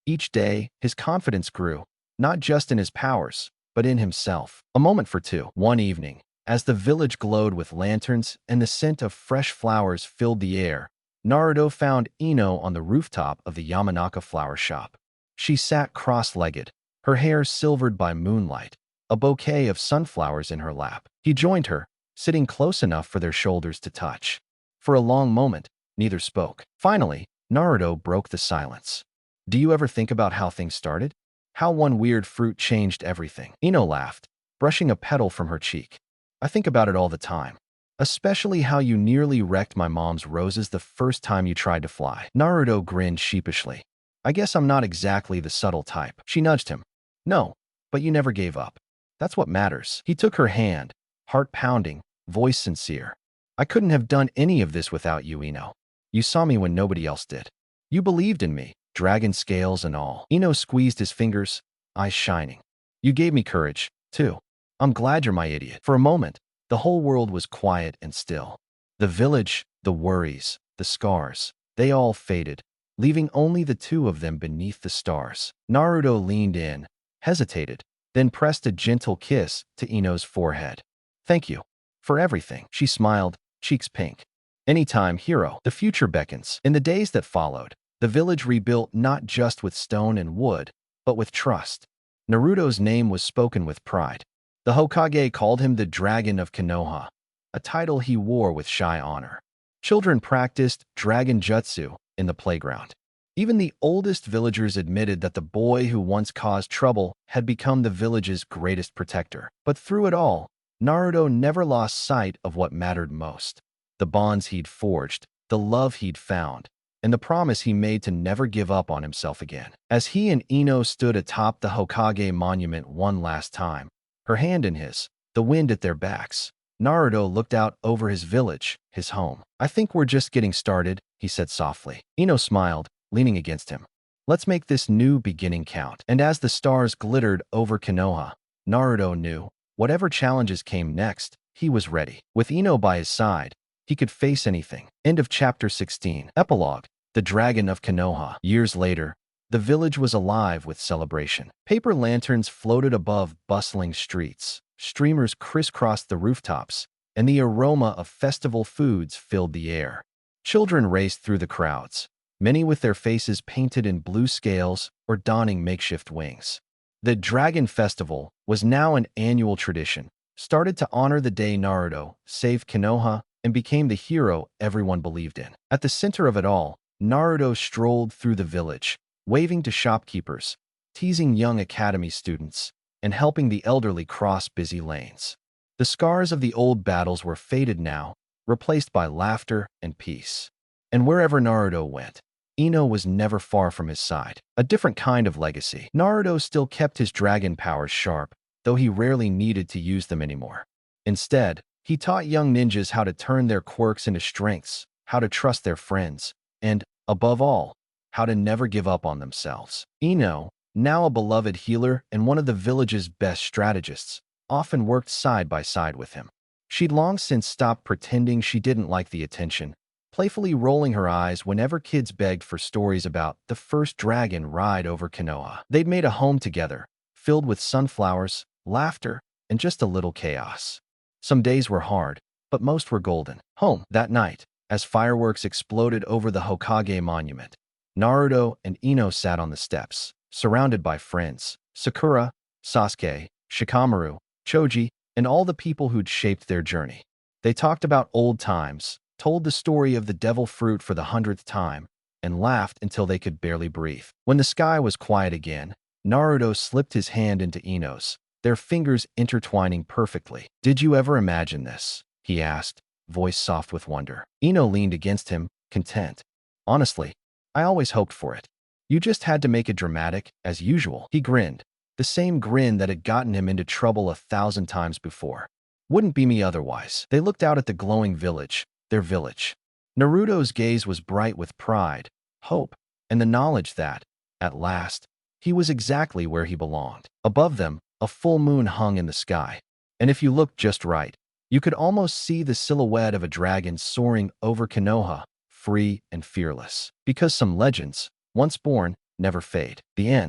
Each day, his confidence grew, not just in his powers, but in himself. A moment for two. One evening, as the village glowed with lanterns and the scent of fresh flowers filled the air, Naruto found Ino on the rooftop of the Yamanaka flower shop. She sat cross-legged, her hair silvered by moonlight, a bouquet of sunflowers in her lap. He joined her, sitting close enough for their shoulders to touch. For a long moment, neither spoke. Finally, Naruto broke the silence. "Do you ever think about how things started? How one weird fruit changed everything?" Ino laughed, brushing a petal from her cheek. "I think about it all the time. Especially how you nearly wrecked my mom's roses the first time you tried to fly." Naruto grinned sheepishly. "I guess I'm not exactly the subtle type." She nudged him. "No, but you never gave up. That's what matters." He took her hand, heart pounding, voice sincere. "I couldn't have done any of this without you, Ino. You saw me when nobody else did. You believed in me, dragon scales and all." Ino squeezed his fingers, eyes shining. "You gave me courage, too. I'm glad you're my idiot." For a moment, the whole world was quiet and still. The village, the worries, the scars, they all faded, leaving only the two of them beneath the stars. Naruto leaned in, hesitated, then pressed a gentle kiss to Ino's forehead. "Thank you for everything." She smiled, cheeks pink. "Anytime, hero." The future beckons. In the days that followed, the village rebuilt not just with stone and wood, but with trust. Naruto's name was spoken with pride. The Hokage called him the Dragon of Konoha, a title he wore with shy honor. Children practiced dragon jutsu in the playground. Even the oldest villagers admitted that the boy who once caused trouble had become the village's greatest protector. But through it all, Naruto never lost sight of what mattered most: the bonds he'd forged, the love he'd found, and the promise he made to never give up on himself again. As he and Ino stood atop the Hokage monument one last time, her hand in his, the wind at their backs, Naruto looked out over his village, his home. "I think we're just getting started," he said softly. Ino smiled, leaning against him. "Let's make this new beginning count." And as the stars glittered over Konoha, Naruto knew, whatever challenges came next, he was ready. With Ino by his side, he could face anything. End of Chapter 16. Epilogue: The Dragon of Konoha. Years later, the village was alive with celebration. Paper lanterns floated above bustling streets, streamers crisscrossed the rooftops, and the aroma of festival foods filled the air. Children raced through the crowds, many with their faces painted in blue scales or donning makeshift wings. The Dragon Festival was now an annual tradition, started to honor the day Naruto saved Konoha and became the hero everyone believed in. At the center of it all, Naruto strolled through the village, waving to shopkeepers, teasing young academy students, and helping the elderly cross busy lanes. The scars of the old battles were faded now, replaced by laughter and peace. And wherever Naruto went, Ino was never far from his side. A different kind of legacy. Naruto still kept his dragon powers sharp, though he rarely needed to use them anymore. Instead, he taught young ninjas how to turn their quirks into strengths, how to trust their friends, and, above all, how to never give up on themselves. Ino, now a beloved healer and one of the village's best strategists, often worked side by side with him. She'd long since stopped pretending she didn't like the attention, playfully rolling her eyes whenever kids begged for stories about the first dragon ride over Konoha. They'd made a home together, filled with sunflowers, laughter, and just a little chaos. Some days were hard, but most were golden. Home. That night, as fireworks exploded over the Hokage monument, Naruto and Ino sat on the steps, surrounded by friends, Sakura, Sasuke, Shikamaru, Choji, and all the people who'd shaped their journey. They talked about old times, told the story of the devil fruit for the 100th time, and laughed until they could barely breathe. When the sky was quiet again, Naruto slipped his hand into Ino's, their fingers intertwining perfectly. "Did you ever imagine this?" he asked, voice soft with wonder. Ino leaned against him, content. "Honestly, I always hoped for it. You just had to make it dramatic, as usual." He grinned, the same grin that had gotten him into trouble 1,000 times before. "Wouldn't be me otherwise." They looked out at the glowing village, their village. Naruto's gaze was bright with pride, hope, and the knowledge that, at last, he was exactly where he belonged. Above them, a full moon hung in the sky, and if you looked just right, you could almost see the silhouette of a dragon soaring over Konoha, free and fearless. Because some legends, once born, never fade. The end.